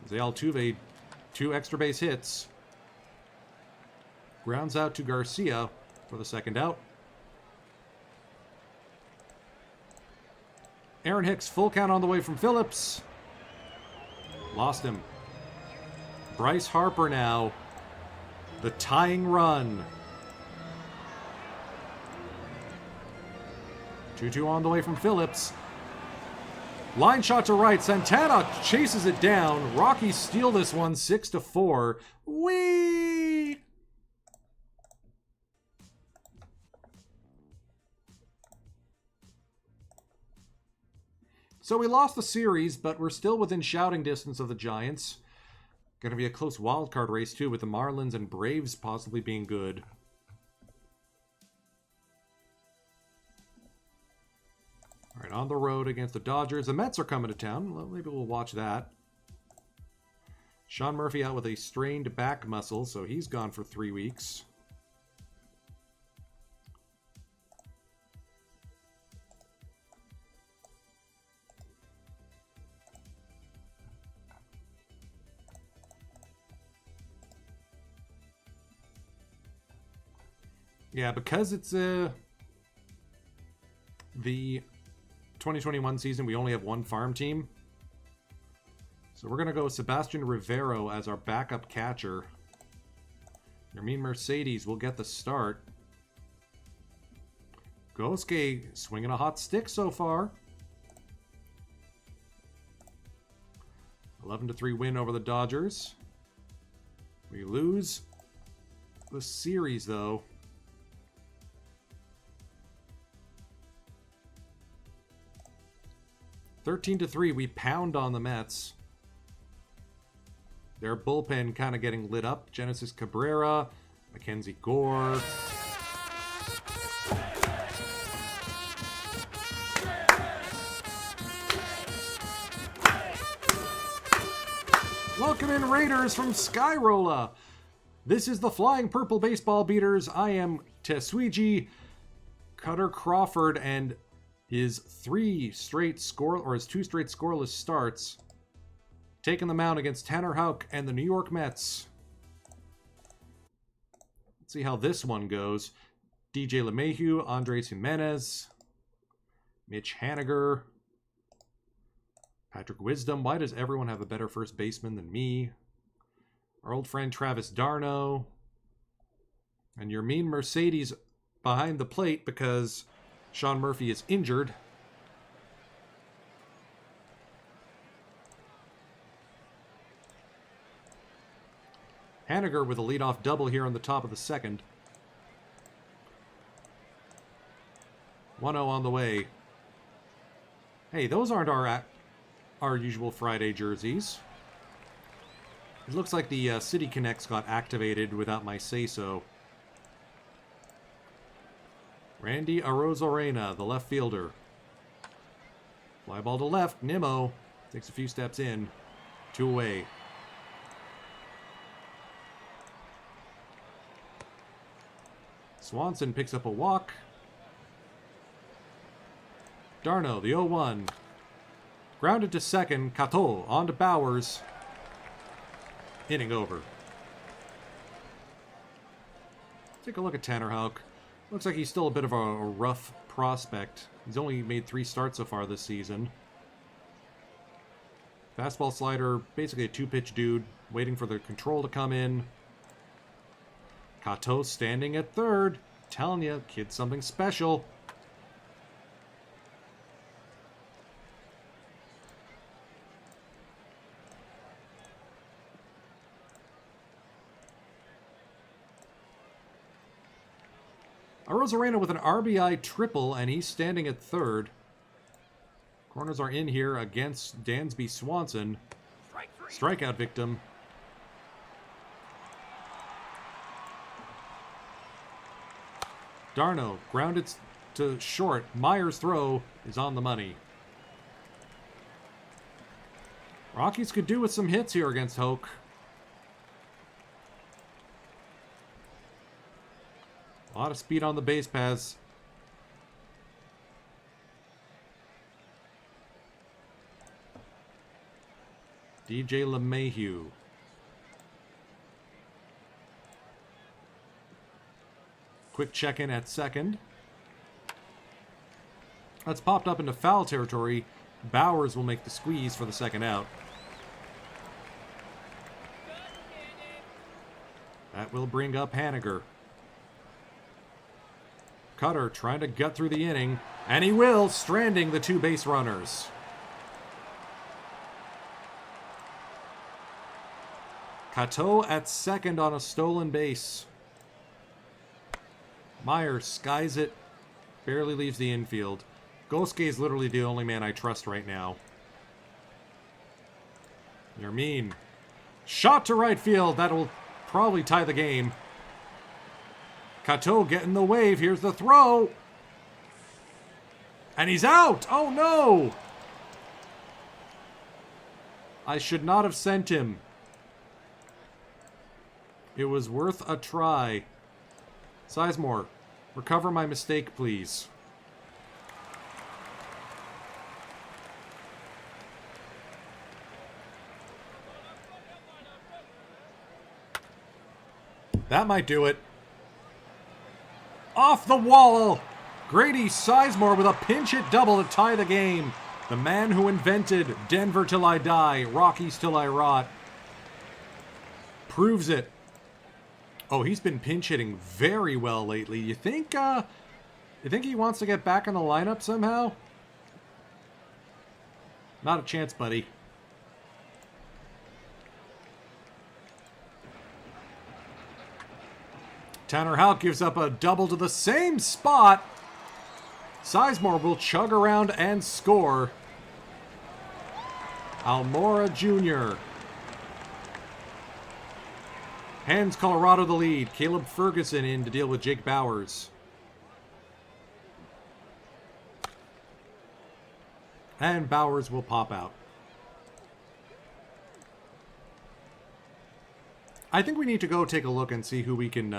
Jose Altuve, 2 extra base hits. Grounds out to Garcia for the second out. Aaron Hicks, full count on the way from Phillips. Lost him. Bryce Harper now. The tying run. 2-2 on the way from Phillips. Line shot to right. Santana chases it down. Rockies steal this one 6-4. Whee! So we lost the series, but we're still within shouting distance of the Giants. Going to be a close wild card race, too, with the Marlins and Braves possibly being good. All right, on the road against the Dodgers. The Mets are coming to town. Well, maybe we'll watch that. Sean Murphy out with a strained back muscle, so he's gone for 3 weeks. Yeah, because it's the 2021 season, we only have 1 farm team. So we're going to go with Sebastian Rivero as our backup catcher. Yermin Mercedes will get the start. Gosuke swinging a hot stick so far. 11-3 win over the Dodgers. We lose the series, though. 13-3, we pound on the Mets. Their bullpen kind of getting lit up. Genesis Cabrera, Mackenzie Gore. Welcome in, Raiders from Skyrola. This is the Flying Purple Baseball Beaters. I am Tesuiji, Cutter Crawford, and his 2 straight scoreless starts, taking the mound against Tanner Houck and the New York Mets. Let's see how this one goes. DJ LeMahieu, Andres Jimenez, Mitch Haniger, Patrick Wisdom. Why does everyone have a better first baseman than me? Our old friend Travis d'Arnaud, and Yermin Mercedes behind the plate because Sean Murphy is injured. Haniger with a leadoff double here on the top of the second. 1-0 on the way. Hey, those aren't our usual Friday jerseys. It looks like the City Connects got activated without my say-so. Randy Arozarena, the left fielder. Fly ball to left. Nimmo takes a few steps in. 2 away. Swanson picks up a walk. d'Arnaud, the 0-1. Grounded to second. Cato on to Bowers. Inning over. Take a look at Tanner Houck. Looks like he's still a bit of a rough prospect. He's only made 3 starts so far this season. Fastball slider, basically a 2-pitch dude, waiting for the control to come in. Cato standing at third. Telling you, kid's something special. Arozarena with an RBI triple, and he's standing at third. Corners are in here against Dansby Swanson. Strikeout victim. d'Arnaud grounded to short. Myers' throw is on the money. Rockies could do with some hits here against Hoke. A lot of speed on the base paths. DJ LeMahieu. Quick check-in at second. That's popped up into foul territory. Bowers will make the squeeze for the second out. That will bring up Haniger. Cutter trying to gut through the inning, and he will, stranding the two base runners. Cateau at second on a stolen base. Meyer skies it, barely leaves the infield. Gosuke is literally the only man I trust right now. You're mean. Shot to right field. That'll probably tie the game. Cateau getting the wave. Here's the throw. And he's out. Oh, no. I should not have sent him. It was worth a try. Sizemore, recover my mistake, please. That might do it. Off the wall! Grady Sizemore with a pinch hit double to tie the game. The man who invented Denver Till I Die, Rockies Till I Rot. Proves it. Oh, he's been pinch hitting very well lately. You think he wants to get back in the lineup somehow? Not a chance, buddy. Tanner Houck gives up a double to the same spot. Sizemore will chug around and score. Almora Jr. Hands Colorado the lead. Caleb Ferguson in to deal with Jake Bowers. And Bowers will pop out. I think we need to go take a look and see who we can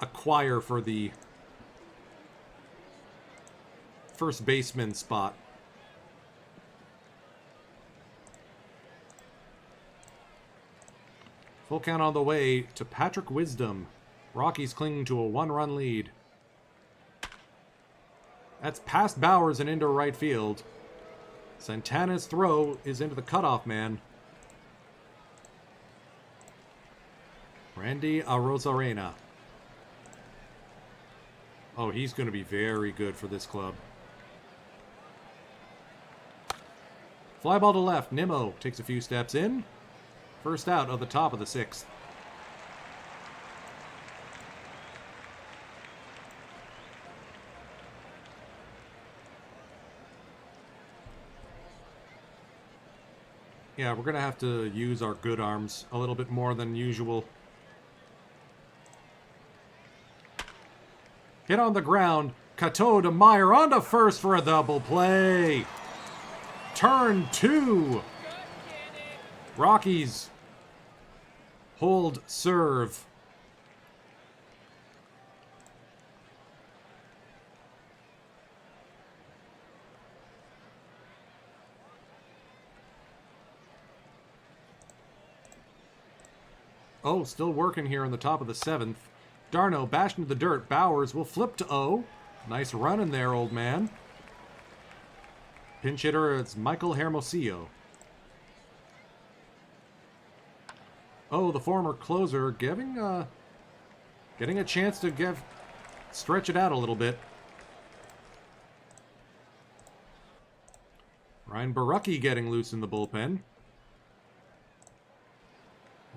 acquire for the first baseman spot. Full count on the way to Patrick Wisdom. Rockies clinging to a one-run lead. That's past Bowers and into right field. Santana's throw is into the cutoff man. Randy Arozarena. Oh, he's going to be very good for this club. Fly ball to left. Nimmo takes a few steps in. First out of the top of the sixth. Yeah, we're going to have to use our good arms a little bit more than usual. Hit on the ground. Cateau to Meyer on to first for a double play. Turn two. Rockies hold serve. Oh, still working here in the top of the seventh. Darno bashed into the dirt. Bowers will flip to O. Nice run in there, old man. Pinch hitter, it's Michael Hermosillo. Oh, the former closer getting a chance to stretch it out a little bit. Ryan Barucki getting loose in the bullpen.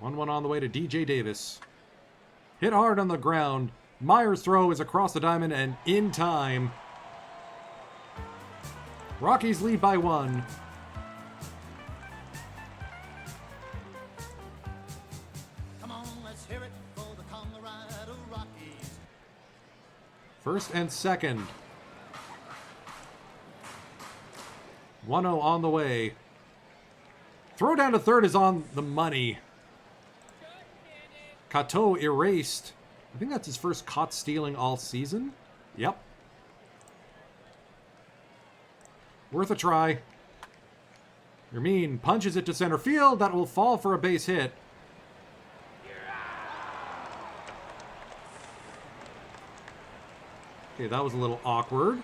1-1 on the way to DJ Davis. Hit hard on the ground. Meyer's throw is across the diamond and in time. Rockies lead by 1. Come on, let's hear it for the Colorado Rockies. First and second. 1-0 on the way. Throw down to third is on the money. Cateau erased. I think that's his first caught stealing all season. Yep. Worth a try. Yermin punches it to center field. That will fall for a base hit. Okay, that was a little awkward.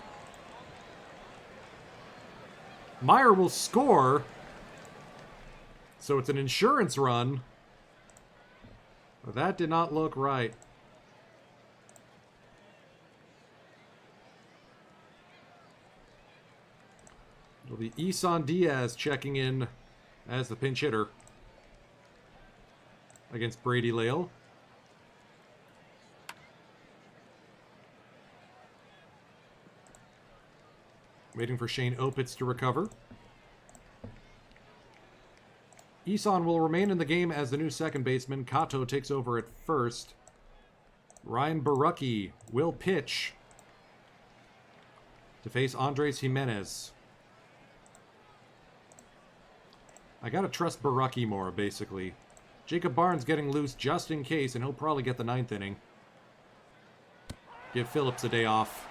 Meyer will score. So it's an insurance run. But that did not look right. It'll be Isan Diaz checking in as the pinch hitter against Brady Lale. Waiting for Shane Opitz to recover. Isan will remain in the game as the new second baseman. Kato takes over at first. Ryan Barucki will pitch to face Andres Jimenez. I gotta trust Barucki more, basically. Jacob Barnes getting loose just in case, and he'll probably get the 9th inning. Give Phillips a day off.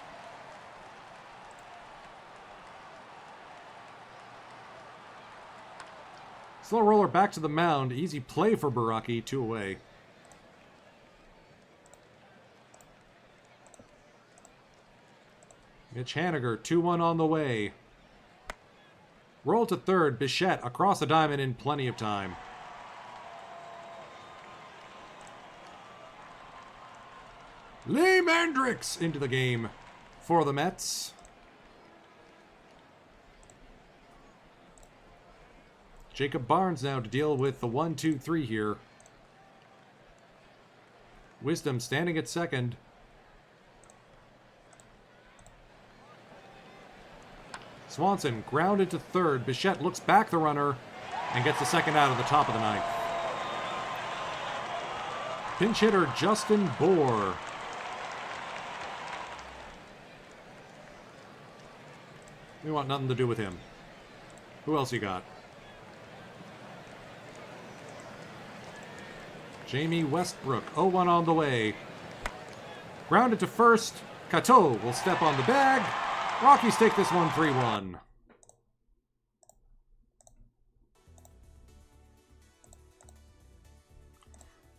Slow roller back to the mound. Easy play for Barucki. 2 away. Mitch Haniger, 2-1 on the way. Roll to third. Bichette across the diamond in plenty of time. Lee Mandrix into the game for the Mets. Jacob Barnes now to deal with the 1-2-3 here. Wisdom standing at second. Swanson grounded to third. Bichette looks back the runner and gets the second out of the top of the 9th. Pinch hitter Justin Bohr. We want nothing to do with him. Who else you got? Jamie Westbrook, 0-1 on the way. Grounded to first. Kato will step on the bag. Rockies take this one 3-1.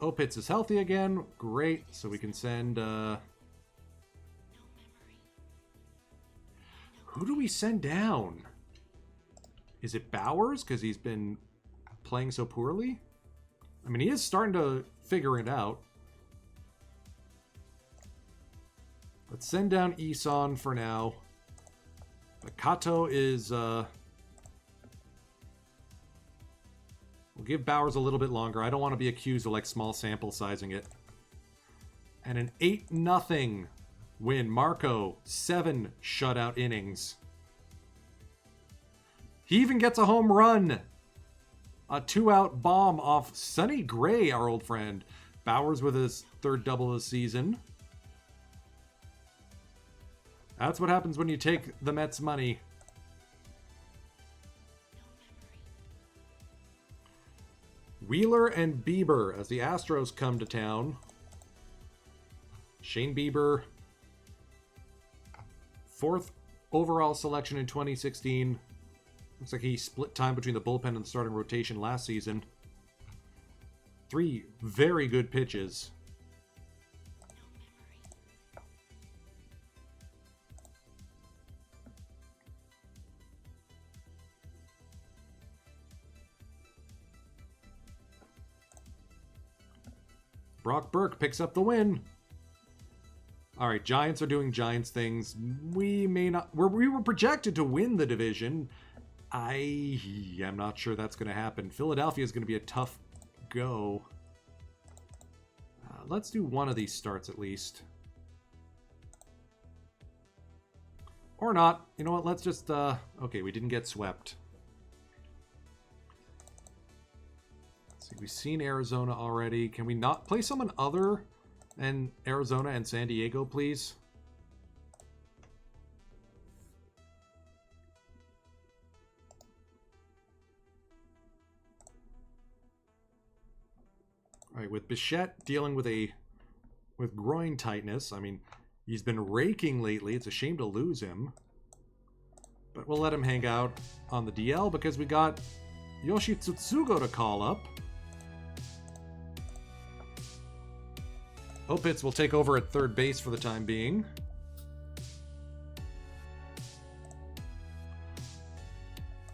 Opitz is healthy again. Great. So we can send... Who do we send down? Is it Bowers? Because he's been playing so poorly? I mean, he is starting to figure it out. Let's send down Isan for now. But Kato is... We'll give Bowers a little bit longer. I don't want to be accused of, like, small sample sizing it. And an 8-0 win. Marco, 7 shutout innings. He even gets a home run. A 2-out bomb off Sonny Gray, our old friend. Bowers with his 3rd double of the season. That's what happens when you take the Mets' money. Wheeler and Bieber as the Astros come to town. Shane Bieber, 4th overall selection in 2016. Looks like he split time between the bullpen and the starting rotation last season. 3 very good pitches. Brock Burke picks up the win. All right, Giants are doing Giants things. We may not... We were projected to win the division. I am not sure that's going to happen. Philadelphia is going to be a tough go. Let's do one of these starts at least. Or not. You know what? Let's just... Okay, we didn't get swept. Let's see, we've seen Arizona already. Can we not play someone other than Arizona and San Diego, please? All right, with Bichette dealing with a with groin tightness. I mean, he's been raking lately. It's a shame to lose him. But we'll let him hang out on the DL because we got Yoshi Tsutsugo to call up. Opitz will take over at third base for the time being.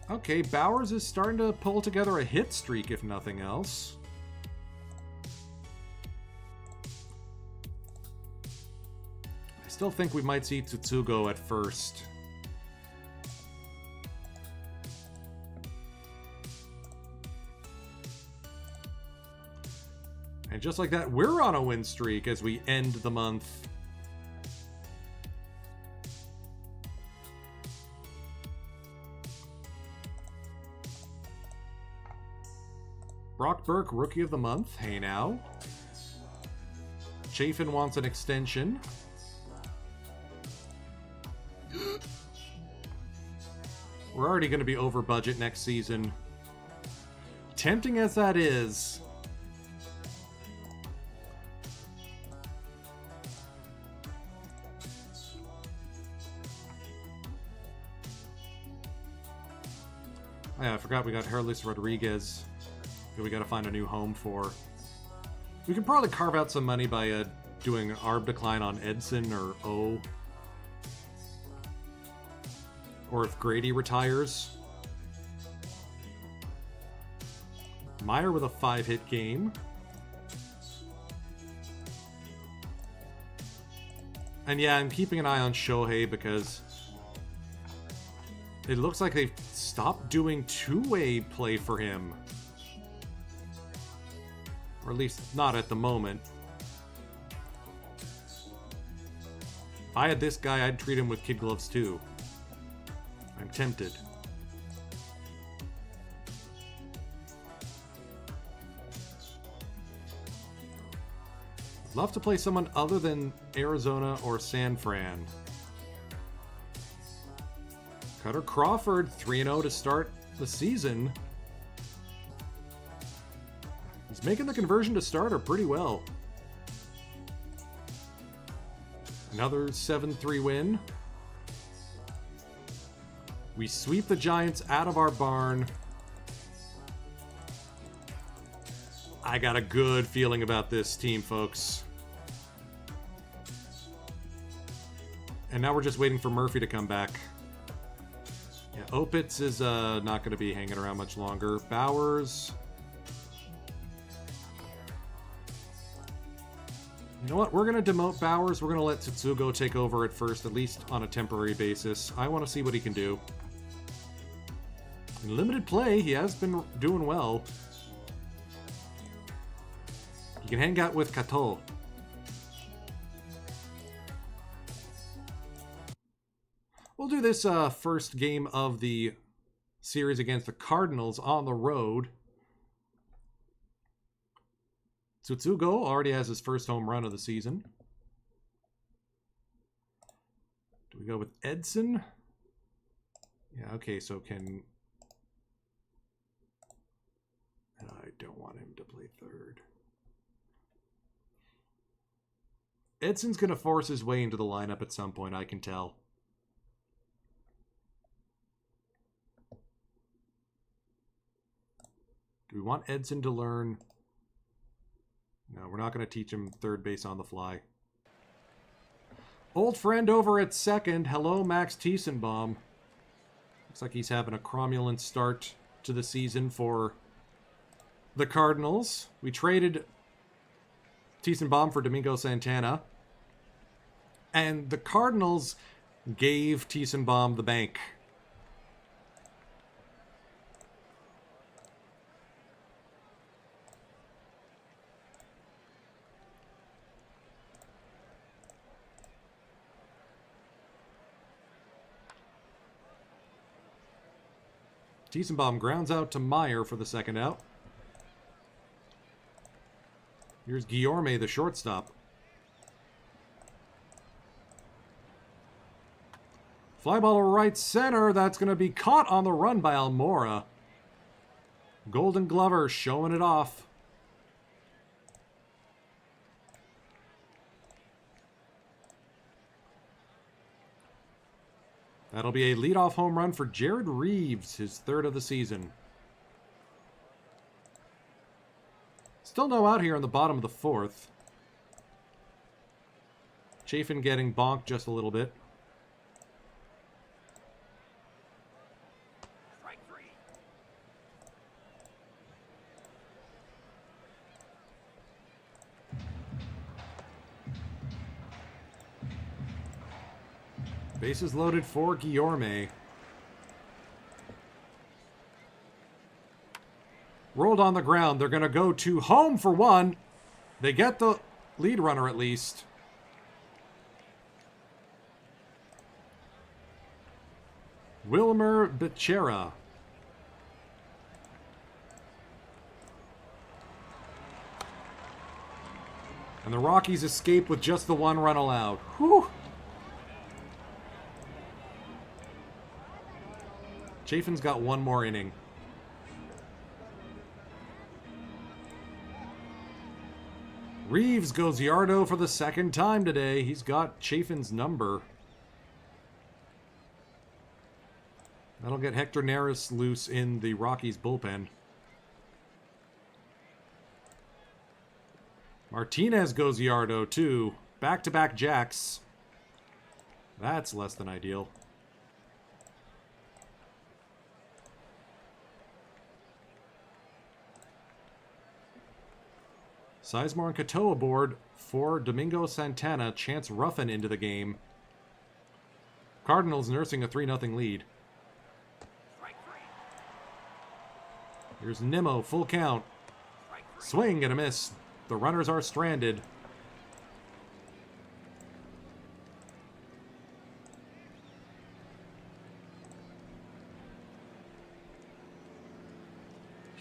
Okay, Bowers is starting to pull together a hit streak, if nothing else. I still think we might see Tsutsugo at first. And just like that, we're on a win streak as we end the month. Brock Burke, Rookie of the Month. Hey now. Chafin wants an extension. We're already going to be over budget next season. Tempting as that is. Yeah, I forgot we got Herlis Rodriguez. That we got to find a new home for. We could probably carve out some money by doing an ARB decline on Edson or O. Or if Grady retires. Meyer with a 5-hit game. And yeah, I'm keeping an eye on Shohei because it looks like they've stopped doing two-way play for him. Or at least not at the moment. If I had this guy, I'd treat him with kid gloves too. I'm tempted. Love to play someone other than Arizona or San Fran. Cutter Crawford, 3-0 to start the season. He's making the conversion to starter pretty well. Another 7-3 win. We sweep the Giants out of our barn. I got a good feeling about this team, folks. And now we're just waiting for Murphy to come back. Yeah, Opitz is not going to be hanging around much longer. Bowers. You know what? We're going to demote Bowers. We're going to let Tsutsugo take over at first, at least on a temporary basis. I want to see what he can do. In limited play, he has been doing well. He can hang out with Kato. We'll do this first game of the series against the Cardinals on the road. Tsutsugo already has his first home run of the season. Do we go with Edson? Yeah, okay, so can... I don't want him to play third. Edson's going to force his way into the lineup at some point, I can tell. Do we want Edson to learn... No, we're not going to teach him third base on the fly. Old friend over at second. Hello, Max Tiesenbaum. Looks like he's having a cromulent start to the season for the Cardinals. We traded Tiesenbaum for Domingo Santana. And the Cardinals gave Tiesenbaum the bank. Tiesenbaum grounds out to Meyer for the second out. Here's Guillorme, the shortstop. Fly ball to right center. That's going to be caught on the run by Almora. Golden Glover showing it off. That'll be a leadoff home run for Jared Reeves, his third of the season. Still no out here in the bottom of the fourth. Chafin getting bonked just a little bit. Strike 3. Bases loaded for Guillorme. Rolled on the ground. They're going to go to home for one. They get the lead runner at least. Wilmer Becerra. And the Rockies escape with just the one run allowed. Whew. Chafin's got one more inning. Reeves goes Yardo for the second time today. He's got Chafin's number. That'll get Hector Neris loose in the Rockies bullpen. Martinez goes Yardo too. Back-to-back jacks. That's less than ideal. Sizemore and Cato aboard for Domingo Santana. Chance Ruffin into the game. Cardinals nursing a 3-0 lead. Strike 3. Here's Nimmo, full count. Strike 3. Swing and a miss. The runners are stranded.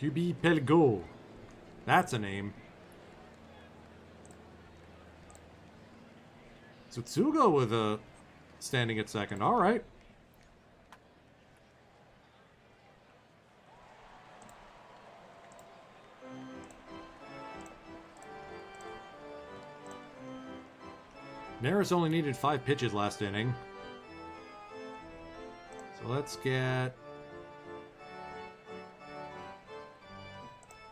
Hubie Pelgo. That's a name. Tsutsugo with a standing at second. All right. Neris only needed 5 pitches last inning. So let's get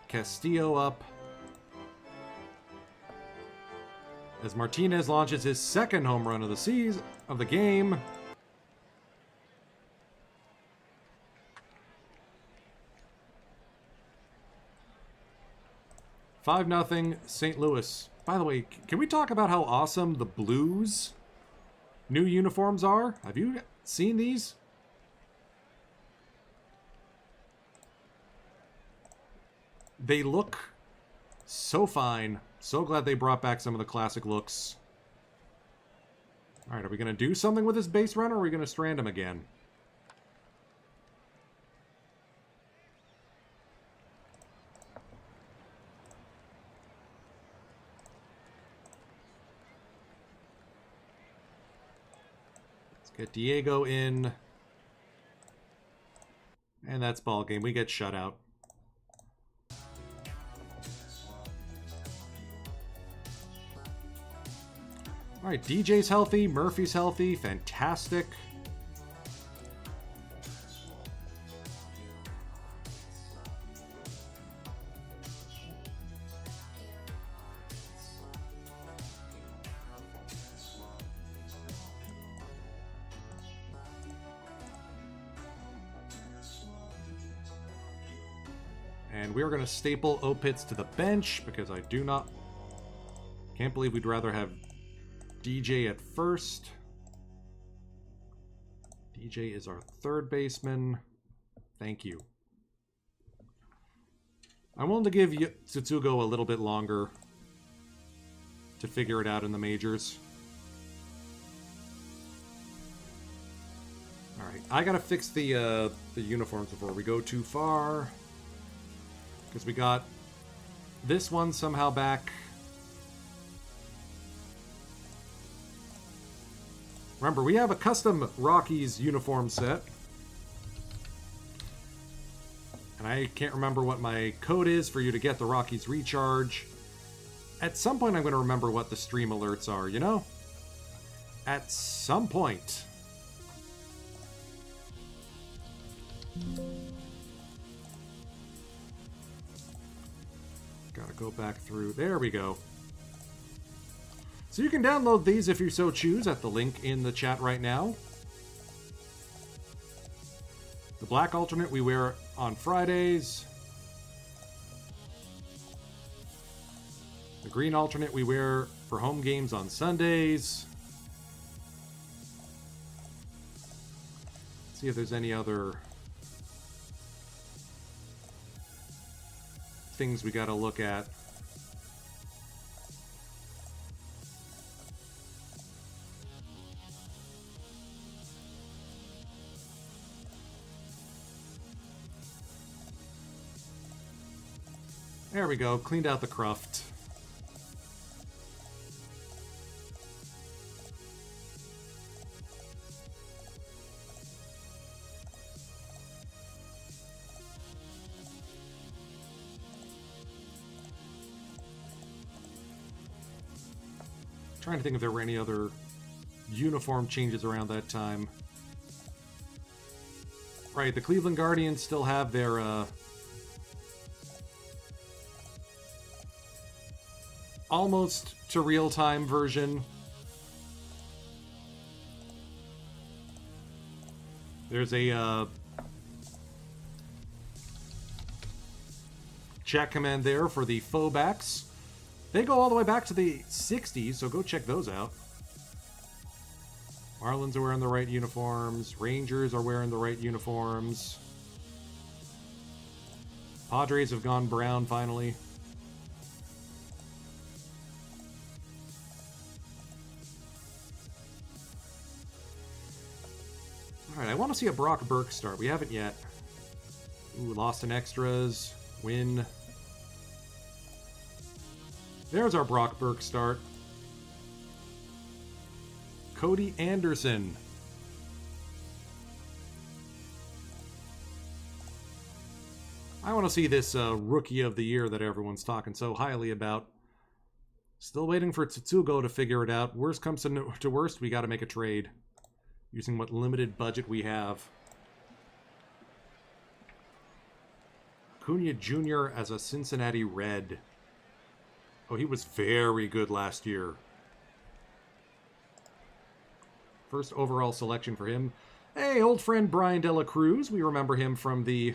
Castillo up as Martinez launches his second home run of the season, of the game. Five 0 St. Louis. By the way, can we talk about how awesome the Blues new uniforms are? Have you seen these? They look so fine. So glad they brought back some of the classic looks. All right, are we going to do something with this base runner, or are we going to strand him again? Let's get Diego in. And that's ball game. We get shut out. All right, DJ's healthy, Murphy's healthy, fantastic. And we're going to staple Opitz to the bench because I can't believe we'd rather have DJ at first. DJ is our third baseman. Thank you. I'm willing to give Tsutsugo a little bit longer to figure it out in the majors. Alright, I gotta fix the uniforms before we go too far. Because we got this one somehow back. Remember, we have a custom Rockies uniform set. And I can't remember what my code is for you to get the Rockies recharge. At some point, I'm going to remember what the stream alerts are, you know? At some point. Gotta go back through. There we go. So you can download these if you so choose at the link in the chat right now. The black alternate we wear on Fridays. The green alternate we wear for home games on Sundays. Let's see if there's any other things we gotta look at. There we go, cleaned out the cruft. Trying to think if there were any other uniform changes around that time. Right, the Cleveland Guardians still have their almost to real-time version. There's a chat command there for the faux backs. They go all the way back to the 60s, so go check those out. Marlins are wearing the right uniforms. Rangers are wearing the right uniforms. Padres have gone brown finally. Alright, I want to see a Brock Burke start. We haven't yet. Ooh, lost in extras. Win. There's our Brock Burke start. Cody Anderson. I want to see this Rookie of the Year that everyone's talking so highly about. Still waiting for Tsutsugo to figure it out. Worst comes to worst, we got to make a trade. Using what limited budget we have. Acuna Jr. as a Cincinnati Red. Oh, he was very good last year. First overall selection for him. Hey, old friend Brian De La Cruz. We remember him from the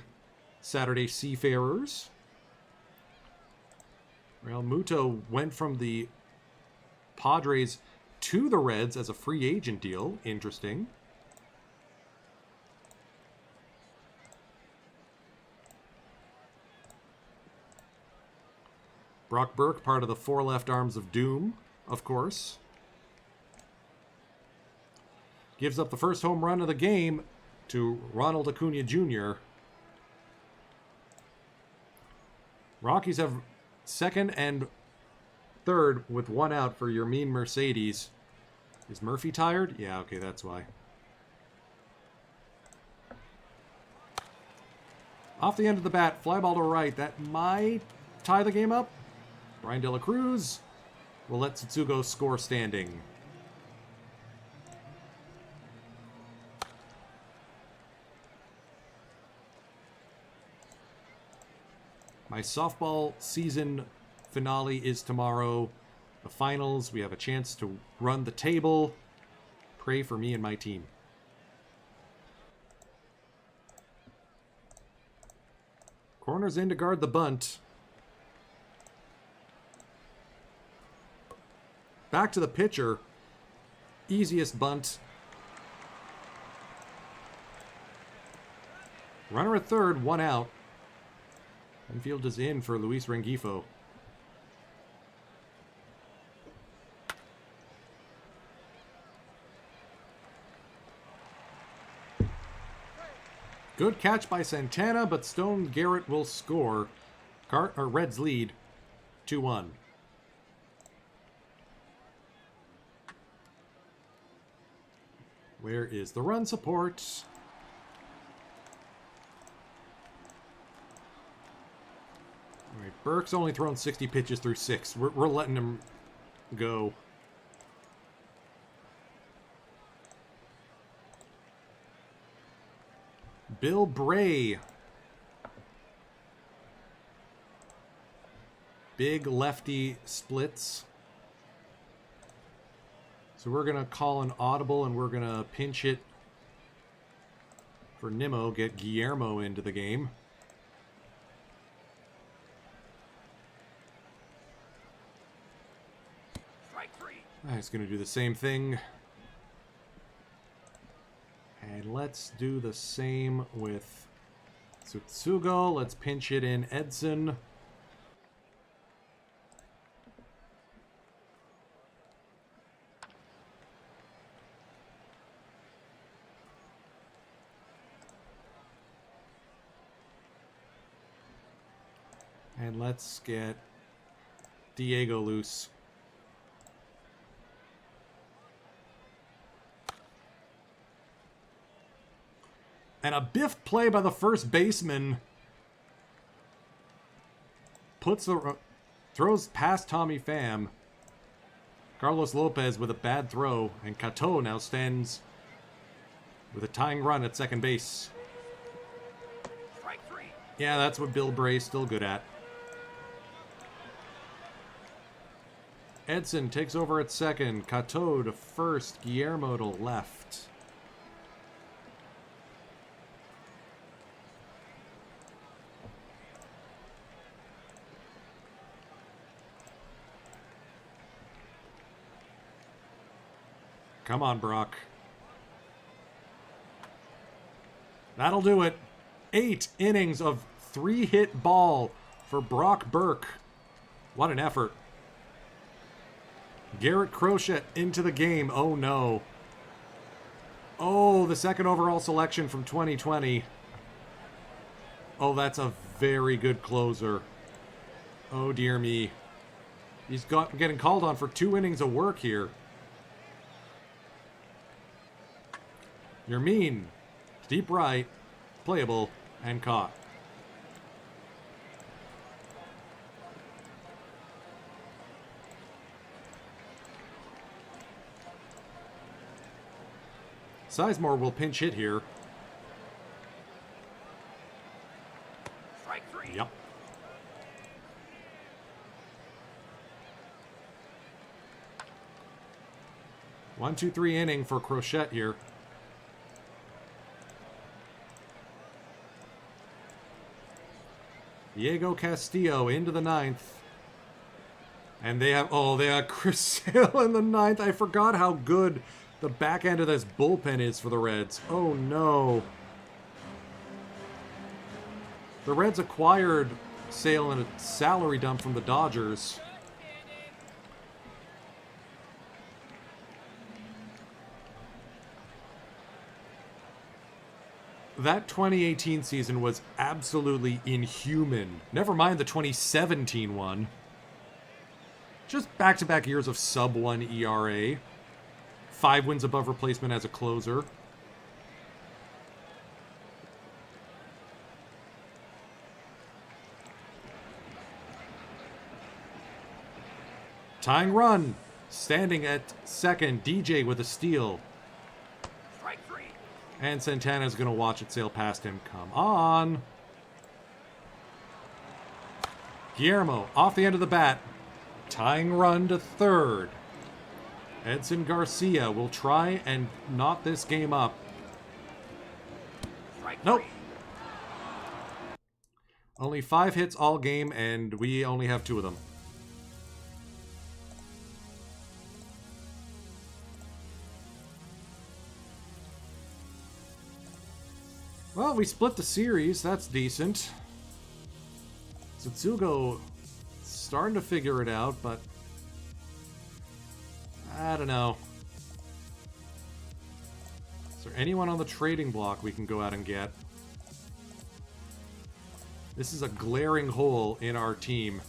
Saturday Seafarers. Real Muto went from the Padres to the Reds as a free agent deal. Interesting. Brock Burke, part of the Four Left Arms of Doom, of course. Gives up the first home run of the game to Ronald Acuna Jr. Rockies have second and third with one out for your mean Mercedes. Is Murphy tired? Yeah, okay, that's why. Off the end of the bat, fly ball to right. That might tie the game up. Brian De La Cruz will let Tsutsugo score standing. My softball season finale is tomorrow. The finals, we have a chance to run the table. Pray for me and my team. Corners in to guard the bunt. Back to the pitcher. Easiest bunt. Runner at third, one out. Infield is in for Luis Rengifo. Good catch by Santana, but Stone Garrett will score. Reds lead 2-1. Where is the run support? All right, Burke's only thrown 60 pitches through 6. We're letting him go. Bill Bray. Big lefty splits. So we're going to call an audible and we're going to pinch hit for Nimmo, get Guillermo into the game. Strike 3. He's going to do the same thing. And let's do the same with Tsutsugo. Let's pinch it in Edson. And let's get Diego loose. And a biffed play by the first baseman. Throws past Tommy Pham. Carlos Lopez with a bad throw. And Cato now stands with a tying run at second base. Strike 3. Yeah, that's what Bill Bray's still good at. Edson takes over at second. Cato to first. Guillermo to left. Come on, Brock. That'll do it. 8 innings of 3-hit ball for Brock Burke. What an effort. Garrett Crochet into the game. Oh, no. Oh, the second overall selection from 2020. Oh, that's a very good closer. Oh, dear me. He's getting called on for 2 innings of work here. You're mean. Deep right. Playable. And caught. Sizemore will pinch hit here. Strike 3. Yep. One, two, three inning for Crochet here. Diego Castillo into the 9th. And they have Chris Sale in the 9th. I forgot how good the back end of this bullpen is for the Reds. Oh no. The Reds acquired Sale in a salary dump from the Dodgers. That 2018 season was absolutely inhuman. Never mind the 2017 one. Just back-to-back years of sub-1 ERA. 5 wins above replacement as a closer. Tying run. Standing at second. DJ with a steal. Strike 3. And Santana's going to watch it sail past him. Come on. Guillermo off the end of the bat. Tying run to third. Edson Garcia will try and knot this game up. Strike Nope. 3. Only 5 hits all game, and we only have 2 of them. Well, we split the series. That's decent. Tsutsugo starting to figure it out, but I don't know. Is there anyone on the trading block we can go out and get? This is a glaring hole in our team.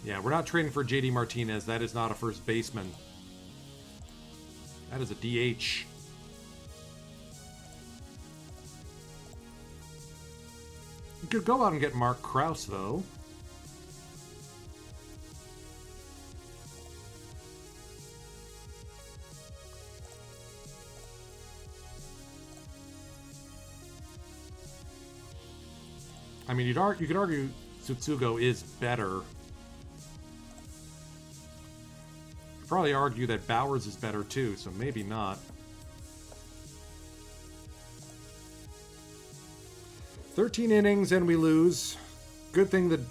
Yeah, we're not trading for JD Martinez. That is not a first baseman. That is a DH. We could go out and get Mark Krause, though. I mean, you could argue Tsutsugo is better. You'd probably argue that Bowers is better too, so maybe not. 13 innings and we lose. Good thing that...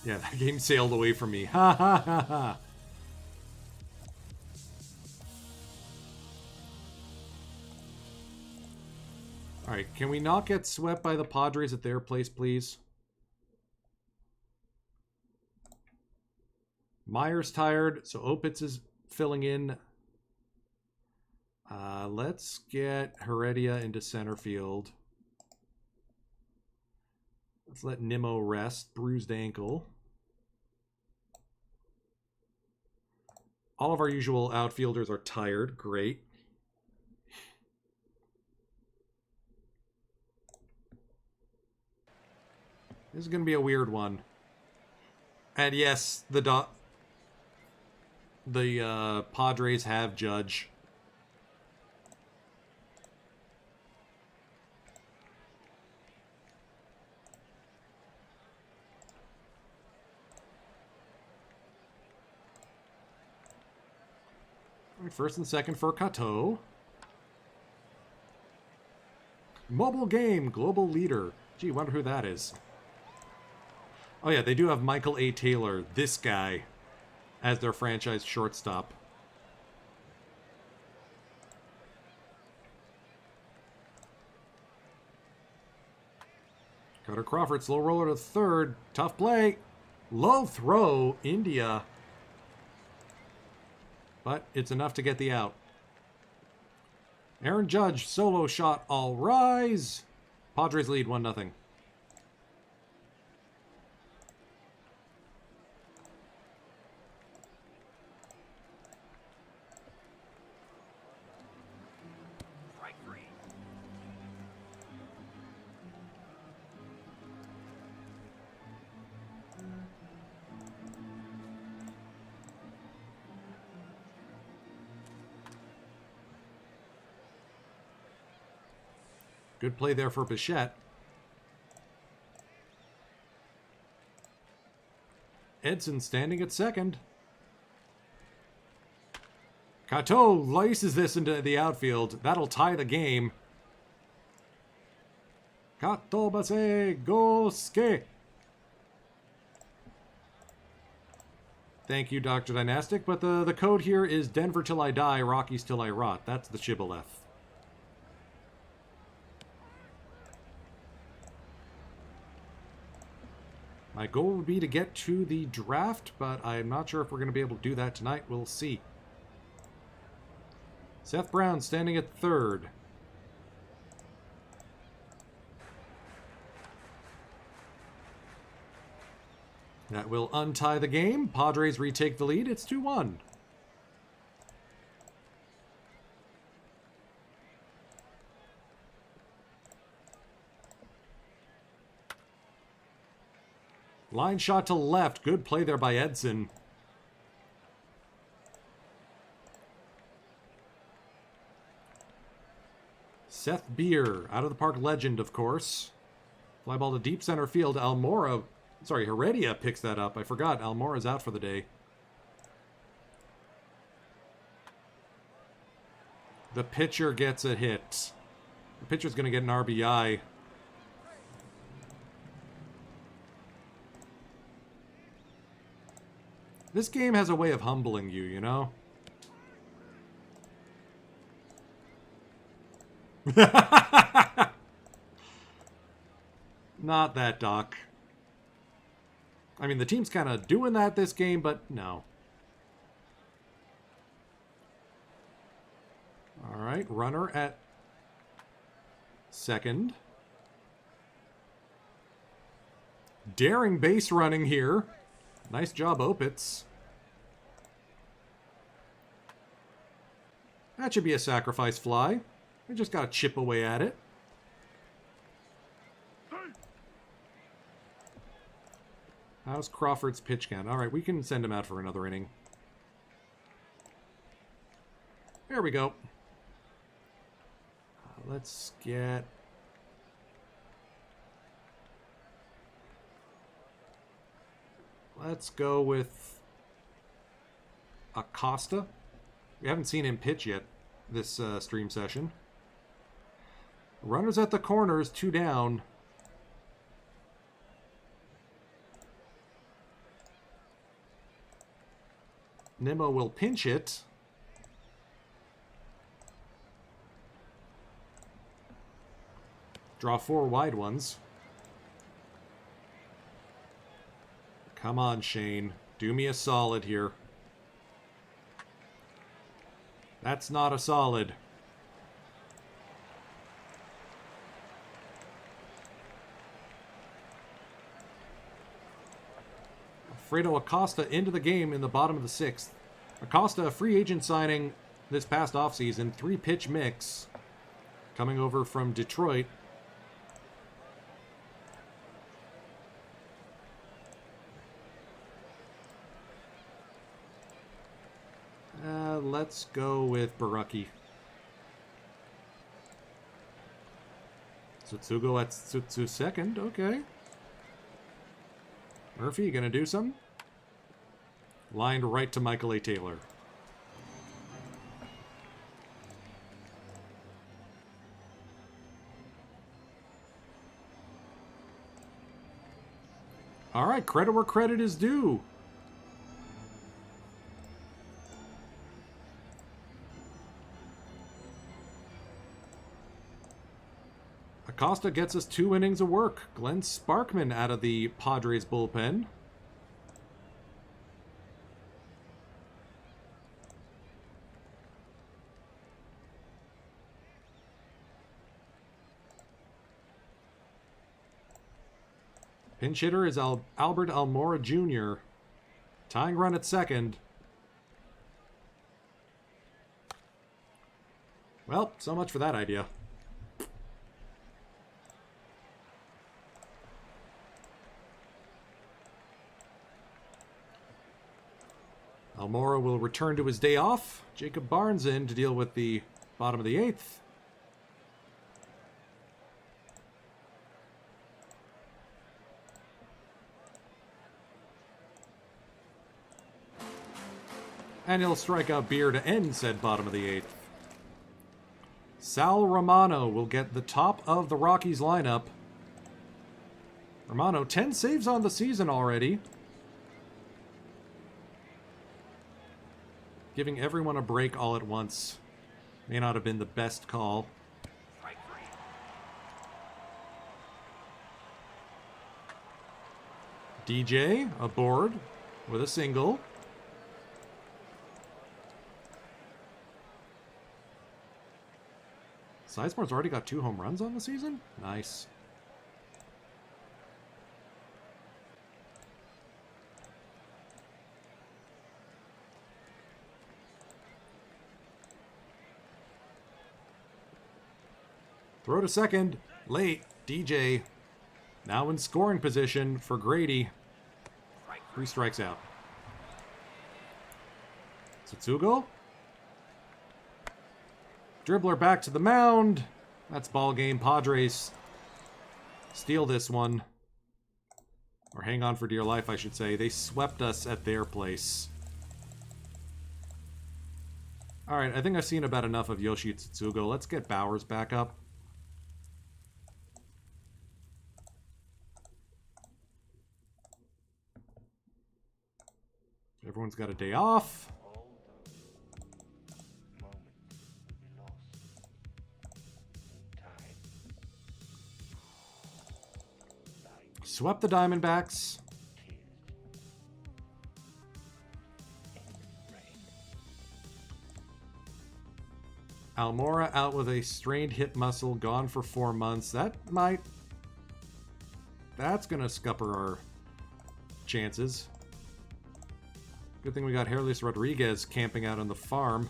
Yeah, that game sailed away from me. Ha ha ha ha. Alright, can we not get swept by the Padres at their place, please? Meyer's tired, so Opitz is filling in. Let's get Heredia into center field. Let's let Nimmo rest. Bruised ankle. All of our usual outfielders are tired. Great. This is going to be a weird one. And yes, the Padres have Judge. First and second for Kato. Mobile game, global leader. Gee, wonder who that is. Oh yeah, they do have Michael A. Taylor, this guy, as their franchise shortstop. Carter Crawford, slow roller to third. Tough play. Low throw, India. But it's enough to get the out. Aaron Judge, solo shot, all rise. Padres lead 1-0. Strike three. Good play there for Bichette. Edson standing at second. Kato laces this into the outfield. That'll tie the game. Kato base goske. Thank you, Dr. Dynastic. But the code here is Denver till I die, Rockies till I rot. That's the Shibboleth. My goal would be to get to the draft, but I'm not sure if we're going to be able to do that tonight. We'll see. Seth Brown standing at third. That will untie the game. Padres retake the lead. It's 2-1. Line shot to left. Good play there by Edson. Seth Beer, out of the park legend, of course. Fly ball to deep center field. Heredia picks that up. I forgot. Almora's out for the day. The pitcher gets a hit. The pitcher's going to get an RBI. This game has a way of humbling you, you know? Not that, Doc. I mean, the team's kind of doing that this game, but no. All right, runner at second. Daring base running here. Nice job, Opitz. That should be a sacrifice fly. We just got to chip away at it. How's Crawford's pitch count? All right, we can send him out for another inning. There we go. Let's get... Let's go with Acosta. We haven't seen him pitch yet this stream session. Runners at the corners, 2 down. Nimmo will pinch it. Draw 4 wide ones. Come on, Shane. Do me a solid here. That's not a solid. Fredo Acosta into the game in the bottom of the 6th. Acosta, a free agent signing this past offseason. 3-pitch mix. Coming over from Detroit. Let's go with Baraki. Tsutsugo at Tsutsu second. Okay. Murphy, you gonna do something? Lined right to Michael A. Taylor. All right, credit where credit is due. Acosta gets us 2 innings of work. Glenn Sparkman out of the Padres bullpen. Pinch hitter is Albert Almora Jr. Tying run at second. Well, so much for that idea. Almora will return to his day off. Jacob Barnes in to deal with the bottom of the 8th. And he'll strike out Beer to end said bottom of the 8th. Sal Romano will get the top of the Rockies lineup. Romano, 10 saves on the season already. Giving everyone a break all at once may not have been the best call. Strike 3. DJ aboard with a single. Sizemore's already got 2 home runs on the season? Nice. Throw to second. Late. DJ. Now in scoring position for Grady. 3 strikes out. Tsutsugo. Dribbler back to the mound. That's ball game. Padres steal this one. Or hang on for dear life, I should say. They swept us at their place. Alright, I think I've seen about enough of Yoshi Tsutsugo. Let's get Bowers back up. Everyone's got a day off. Swept the Diamondbacks. Almora out with a strained hip muscle, gone for 4 months. That's gonna scupper our chances. Good thing we got Hairless Rodriguez camping out on the farm.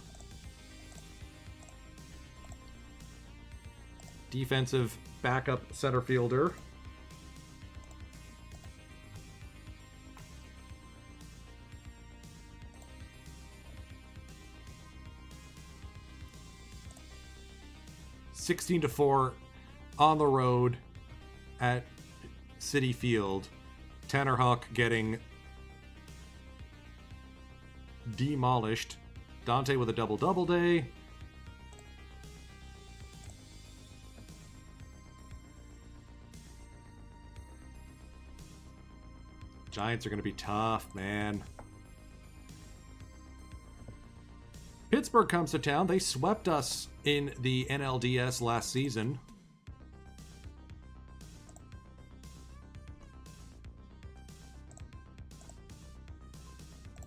Defensive backup center fielder. (16-4) on the road at Citi Field. Tanner Houck getting demolished. Dante with a double-double day. Giants are going to be tough, man. Pittsburgh comes to town. They swept us in the NLDS last season.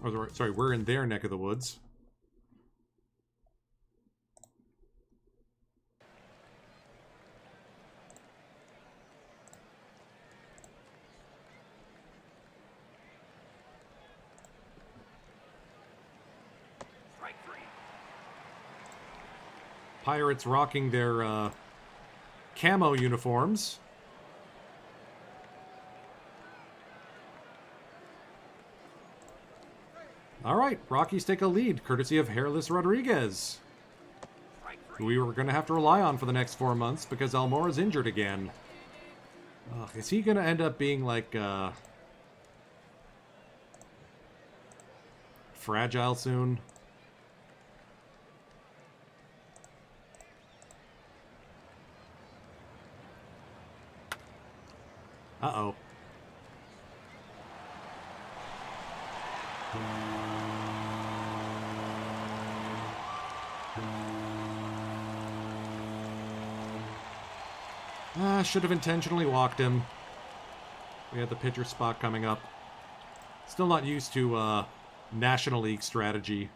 Or, sorry, we're in their neck of the woods. Strike 3. Pirates rocking their camo uniforms. All right, Rockies take a lead, courtesy of Hairless Rodriguez, who we were going to have to rely on for the next 4 months because Almora's injured again. Is he going to end up being like fragile soon? Uh-oh. Should have intentionally walked him. We had the pitcher spot coming up. Still not used to National League strategy.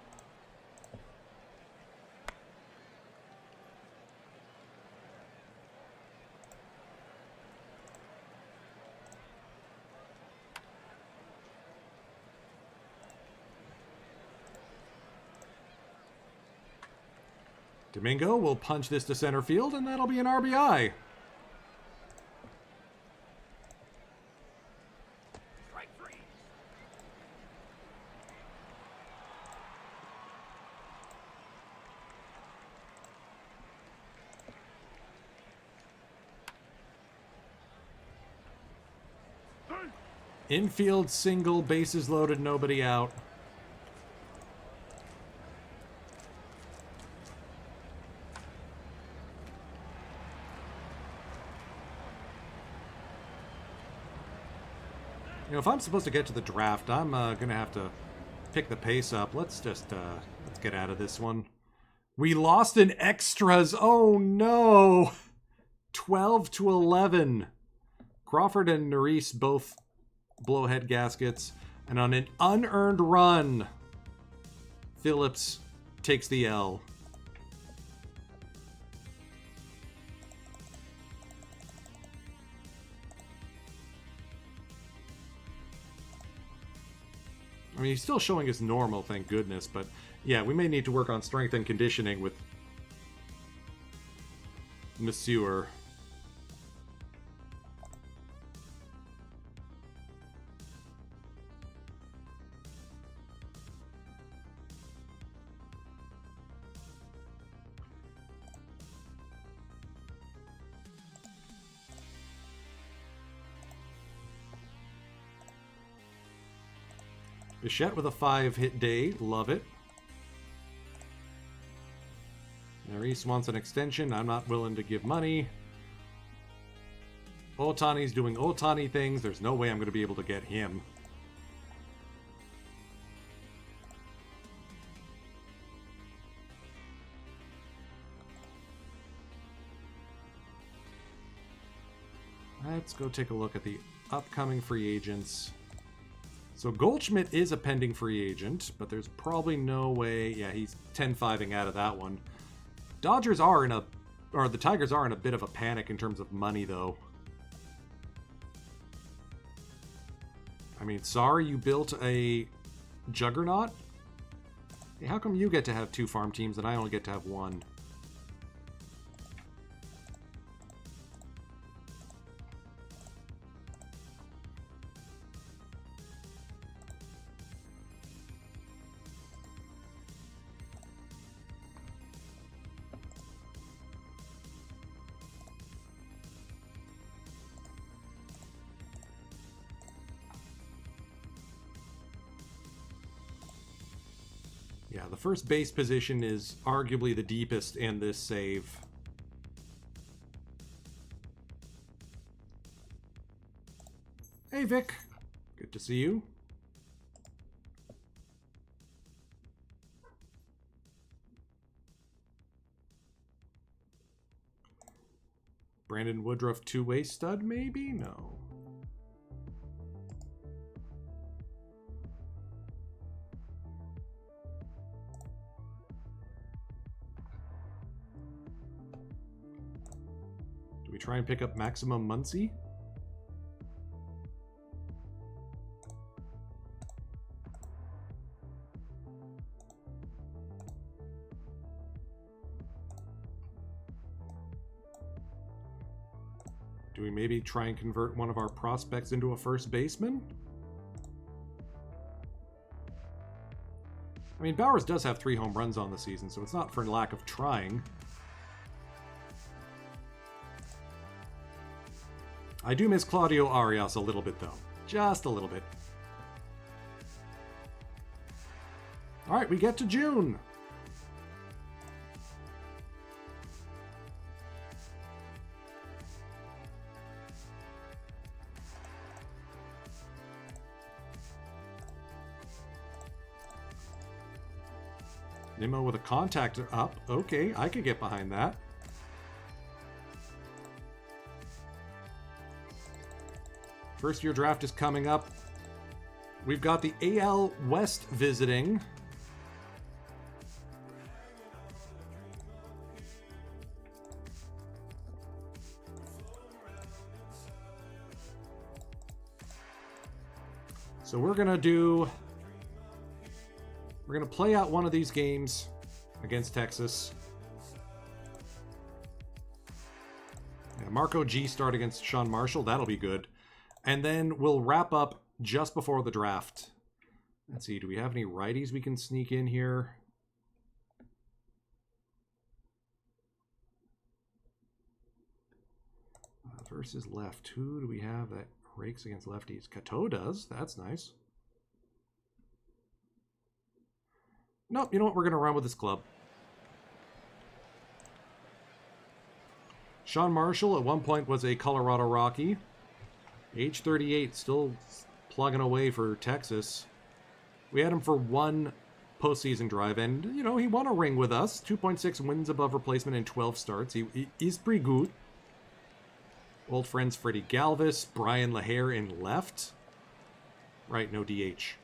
Domingo will punch this to center field, and that'll be an RBI. Strike 3. Infield single, bases loaded, nobody out. You know, if I'm supposed to get to the draft, I'm going to have to pick the pace up. Let's just, let's get out of this one. We lost in extras. Oh, no. 12-11. Crawford and Nerys both blow head gaskets. And on an unearned run, Phillips takes the L. I mean, he's still showing his normal, thank goodness, but yeah, we may need to work on strength and conditioning with Monsieur. Bichette with a 5-hit day. Love it. Nerys wants an extension. I'm not willing to give money. Otani's doing Otani things. There's no way I'm going to be able to get him. Let's go take a look at the upcoming free agents. So Goldschmidt is a pending free agent, but there's probably no way... Yeah, he's 10-5ing out of that one. Dodgers are in a... Or the Tigers are in a bit of a panic in terms of money, though. I mean, sorry you built a juggernaut? Hey, how come you get to have 2 farm teams and I only get to have 1? Yeah, the first base position is arguably the deepest in this save. Hey, Vic. Good to see you. Brandon Woodruff two-way stud, maybe? No. Do we try and pick up Maximum Muncy? Do we maybe try and convert one of our prospects into a first baseman? I mean, Bowers does have 3 home runs on the season, so it's not for lack of trying. I do miss Claudio Arias a little bit, though. Just a little bit. All right, we get to June. Nimmo with a contact up. Okay, I could get behind that. First year draft is coming up. We've got the AL West visiting. So we're going to play out one of these games against Texas. Yeah, Marco G start against Sean Marshall. That'll be good. And then we'll wrap up just before the draft. Let's see, do we have any righties we can sneak in here? Versus left. Who do we have that rakes against lefties? Cato does. That's nice. Nope, you know what? We're going to run with this club. Sean Marshall at one point was a Colorado Rocky. Age 38, still plugging away for Texas. We had him for 1 postseason drive, and, you know, he won a ring with us. 2.6 wins above replacement in 12 starts. He's pretty good. Old friends Freddie Galvis, Brian LaHare in left. Right, no DH.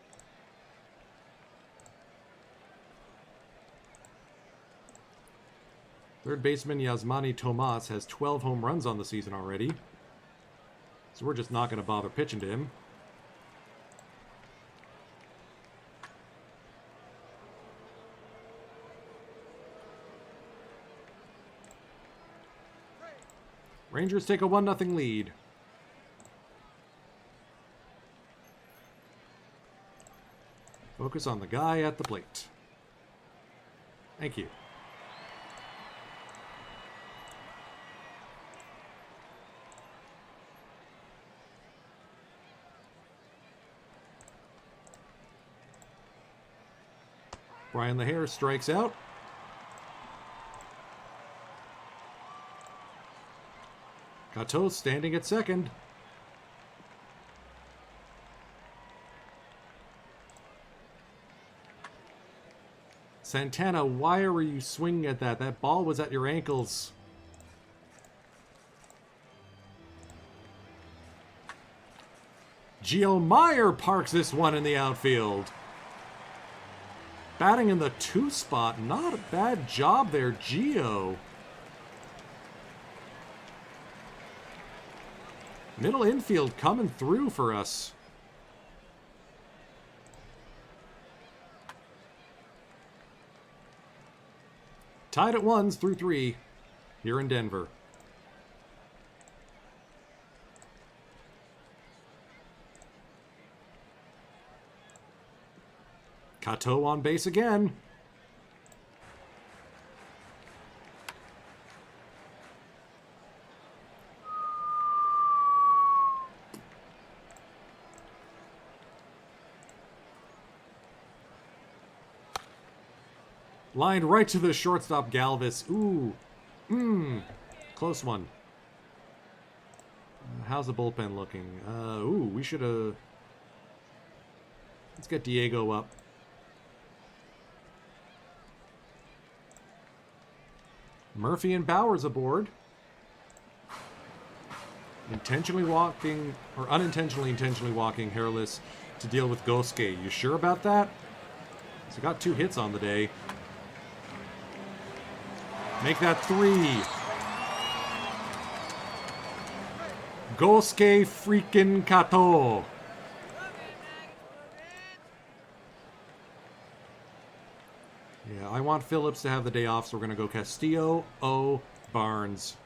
Third baseman Yasmani Tomas has 12 home runs on the season already. So we're just not going to bother pitching to him. Rangers take a 1-0 lead. Focus on the guy at the plate. Thank you. Brian LaHare strikes out. Cato standing at second. Santana, why were you swinging at that? That ball was at your ankles. Gio Meyer parks this one in the outfield. Batting in the 2 spot. Not a bad job there, Gio. Middle infield coming through for us. Tied at 1s through 3 here in Denver. Cato on base again. Lined right to the shortstop, Galvis. Ooh. Close one. How's the bullpen looking? Ooh, we should have... Let's get Diego up. Murphy and Bowers aboard. Intentionally walking, or intentionally walking Hairless to deal with Gosuke. You sure about that? So got 2 hits on the day. Make that 3. Gosuke freaking Kato. Yeah, I want Phillips to have the day off, so we're going to go Castillo, O, Barnes.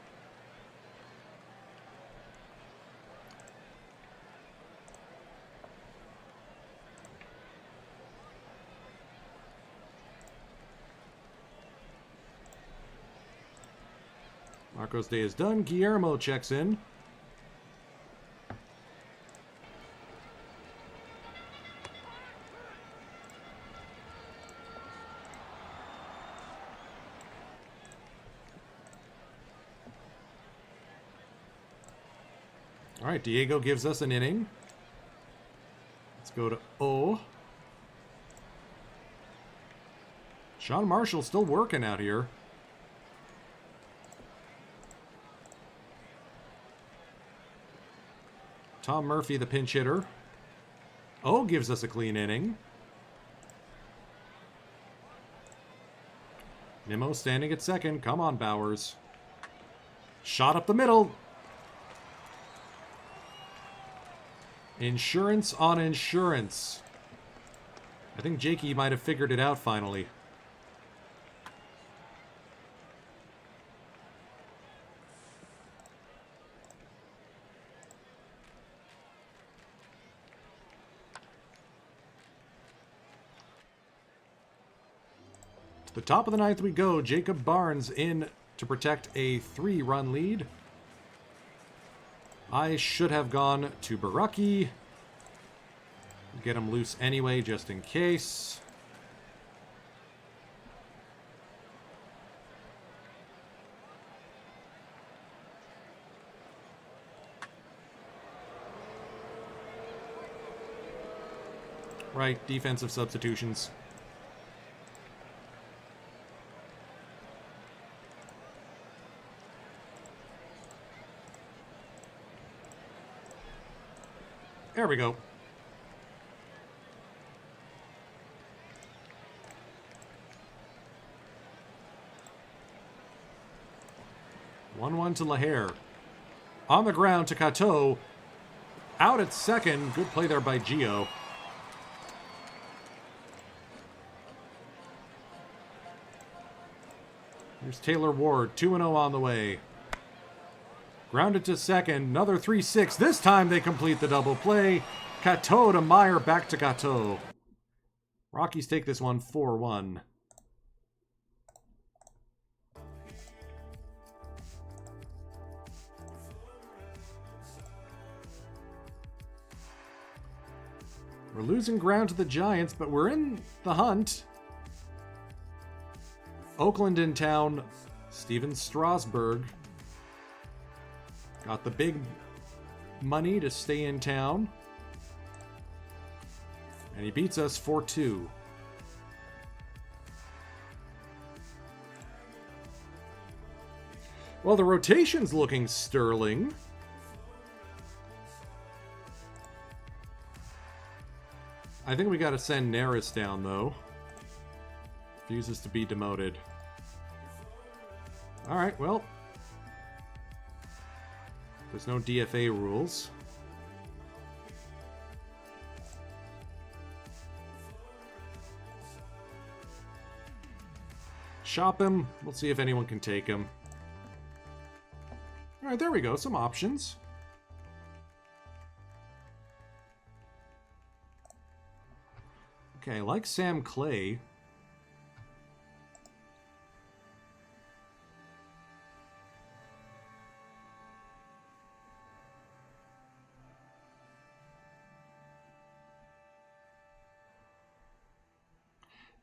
Marco's day is done. Guillermo checks in. All right, Diego gives us an inning. Let's go to O. Sean Marshall's still working out here. Tom Murphy, the pinch hitter. O gives us a clean inning. Nimmo standing at second. Come on, Bowers. Shot up the middle. Insurance on insurance. I think Jakey might have figured it out finally. To the top of the 9th we go. Jacob Barnes in to protect a 3-run lead. I should have gone to Baraki. Get him loose anyway, just in case. Right, defensive substitutions. There we go. One to Lahair. On the ground to Kato. Out at second. Good play there by Gio. Here's Taylor Ward. 2-0 on the way. Grounded to second. Another 3-6. This time they complete the double play. Kato to Meyer. Back to Kato. Rockies take this one 4-1. We're losing ground to the Giants, but we're in the hunt. Oakland in town. Steven Strasburg got the big money to stay in town. And he beats us 4-2. Well, the rotation's looking sterling. I think we got to send Neris down, though. Refuses to be demoted. Alright, well. There's no DFA rules. Shop him. We'll see if anyone can take him. Alright, there we go. Some options. Okay, I like Sam Clay.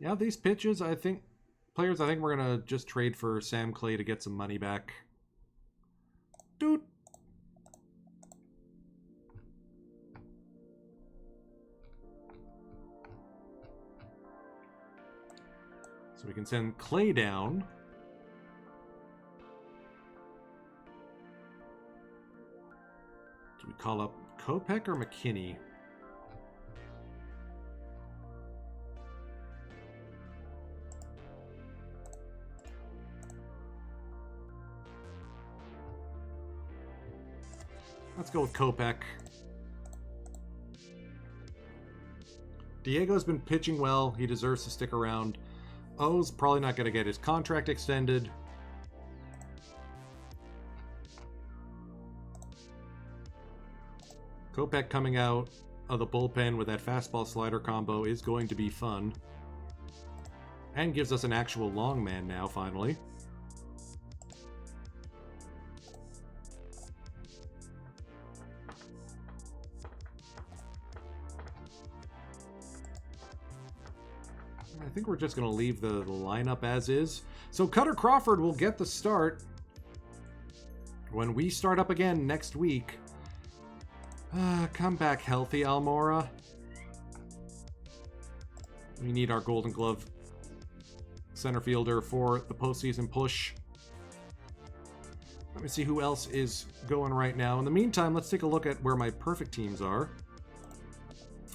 Yeah, these pitches, I think Players, I think we're going to just trade for Sam Clay to get some money back. Dude. So we can send Clay down. Do we call up Kopech or McKinney? Let's go with Kopech. Diego's been pitching well. He deserves to stick around. O's probably not going to get his contract extended. Kopech coming out of the bullpen with that fastball slider combo is going to be fun. And gives us an actual long man now, finally. I think we're just going to leave the lineup as is. So Cutter Crawford will get the start when we start up again next week. Come back healthy, Almora. We need our Golden Glove center fielder for the postseason push. Let me see who else is going right now. In the meantime, let's take a look at where my perfect teams are.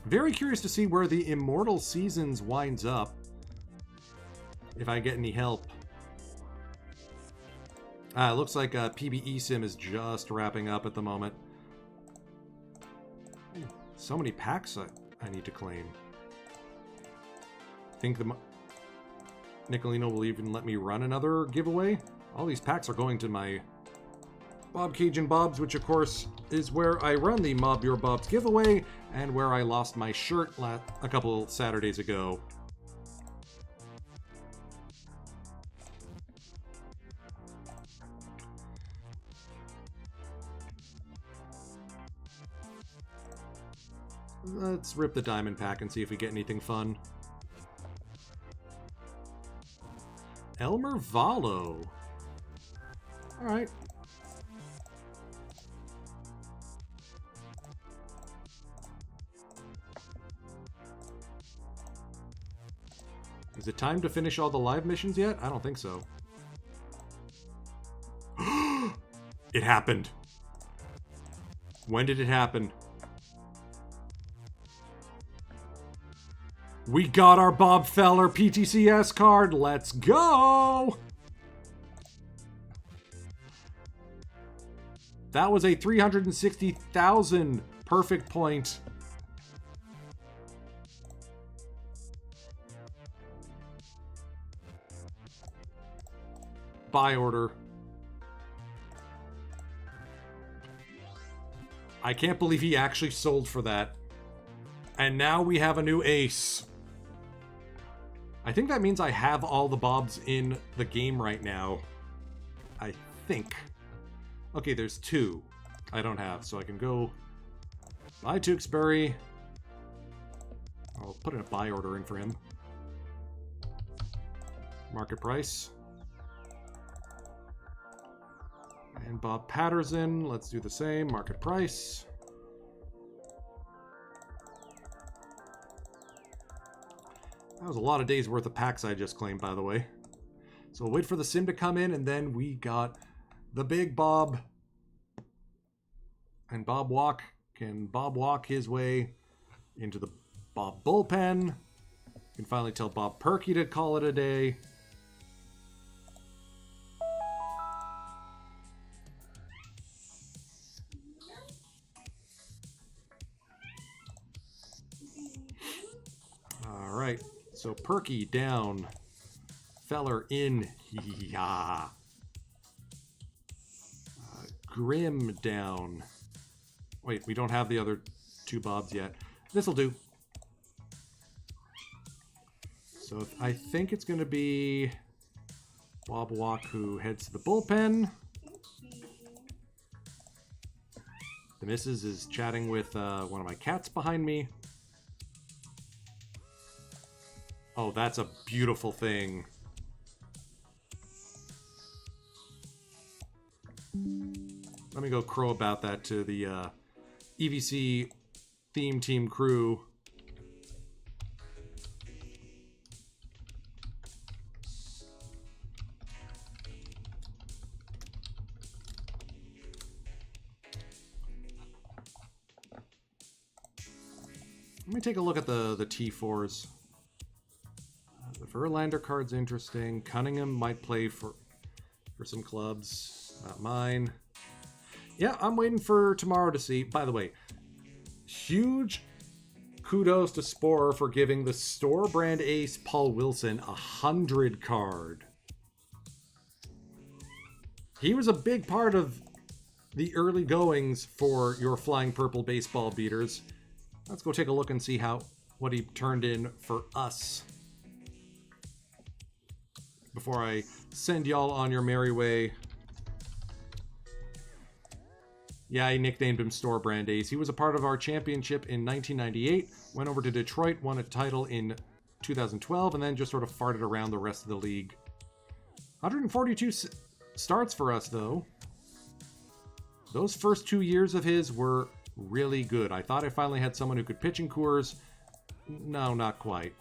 Very curious to see where the Immortal Seasons winds up. If I get any help. It looks like PBE Sim is just wrapping up at the moment. So many packs I need to claim. Think the Nicolino will even let me run another giveaway? All these packs are going to my Bob Cajun Bobs, which of course is where I run the Mob Your Bobs giveaway and where I lost my shirt a couple Saturdays ago. Let's rip the diamond pack and see if we get anything fun. Elmer Valo. Alright. Is it time to finish all the live missions yet? I don't think so. It happened. When did it happen? We got our Bob Feller PTCS card. Let's go! That was a 360,000 perfect point. Buy order. I can't believe he actually sold for that. And now we have a new ace. I think that means I have all the Bobs in the game right now. I think. Okay, there's two I don't have, so I can go buy Tewksbury. I'll put in a buy order in for him. Market price. And Bob Patterson, let's do the same. Market price. That was a lot of days worth of packs I just claimed, by the way. So we'll wait for the sim to come in, and then we got the big Bob. And Bob walk. Can Bob walk his way into the Bob bullpen? Can finally tell Bob Perky to call it a day. All right. So Perky down, Feller in, yeah. Grim down. Wait, we don't have the other two Bobs yet. This'll do. So I think it's going to be Bob Walk who heads to the bullpen. The missus is chatting with one of my cats behind me. Oh, that's a beautiful thing. Let me go crow about that to the EVC theme team crew. Let me take a look at the T4s. The Verlander card's interesting. Cunningham might play for some clubs. Not mine. Yeah, I'm waiting for tomorrow to see. By the way, huge kudos to Spore for giving the store brand ace Paul Wilson 100 card. He was a big part of the early goings for your Flying Purple baseball beaters. Let's go take a look and see what he turned in for us. Before I send y'all on your merry way. Yeah, I nicknamed him Store Brand Ace. He was a part of our championship in 1998, went over to Detroit, won a title in 2012, and then just sort of farted around the rest of the league. 142 starts for us, though. Those first 2 years of his were really good. I thought I finally had someone who could pitch in Coors. No, not quite.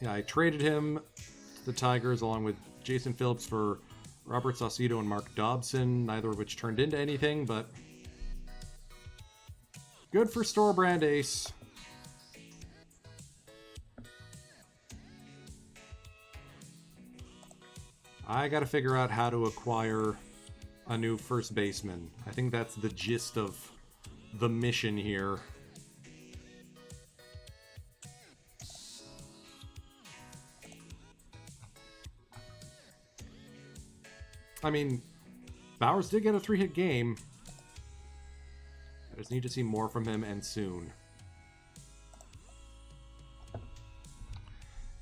Yeah, I traded him to the Tigers along with Jason Phillips for Robert Saucedo and Mark Dobson, neither of which turned into anything, but good for Store Brand Ace. I gotta figure out how to acquire a new first baseman. I think that's the gist of the mission here. I mean, Bowers did get a 3-hit game. I just need to see more from him, and soon.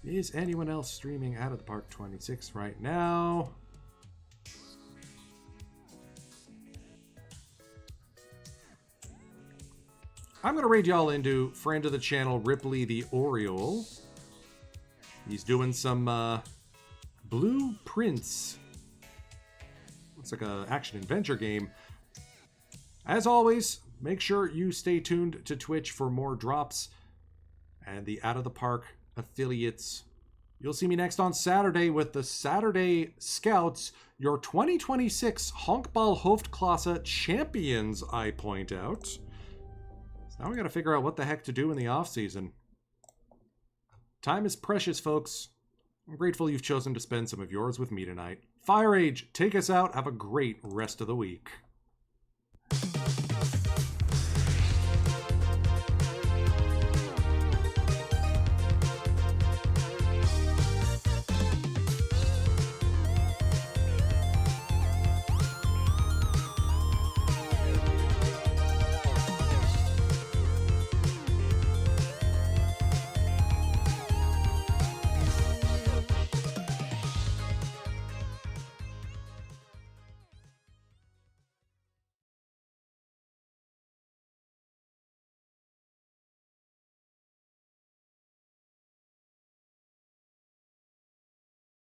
Is anyone else streaming Out of the Park 26 right now? I'm going to raid y'all into friend of the channel, Ripley the Oriole. He's doing some blueprints. Looks like an action-adventure game. As always, make sure you stay tuned to Twitch for more drops and the Out of the Park affiliates. You'll see me next on Saturday with the Saturday Scouts, your 2026 Honkball Hoofdklasse champions, I point out. So now we got to figure out what the heck to do in the off-season. Time is precious, folks. I'm grateful you've chosen to spend some of yours with me tonight. Firage, take us out. Have a great rest of the week.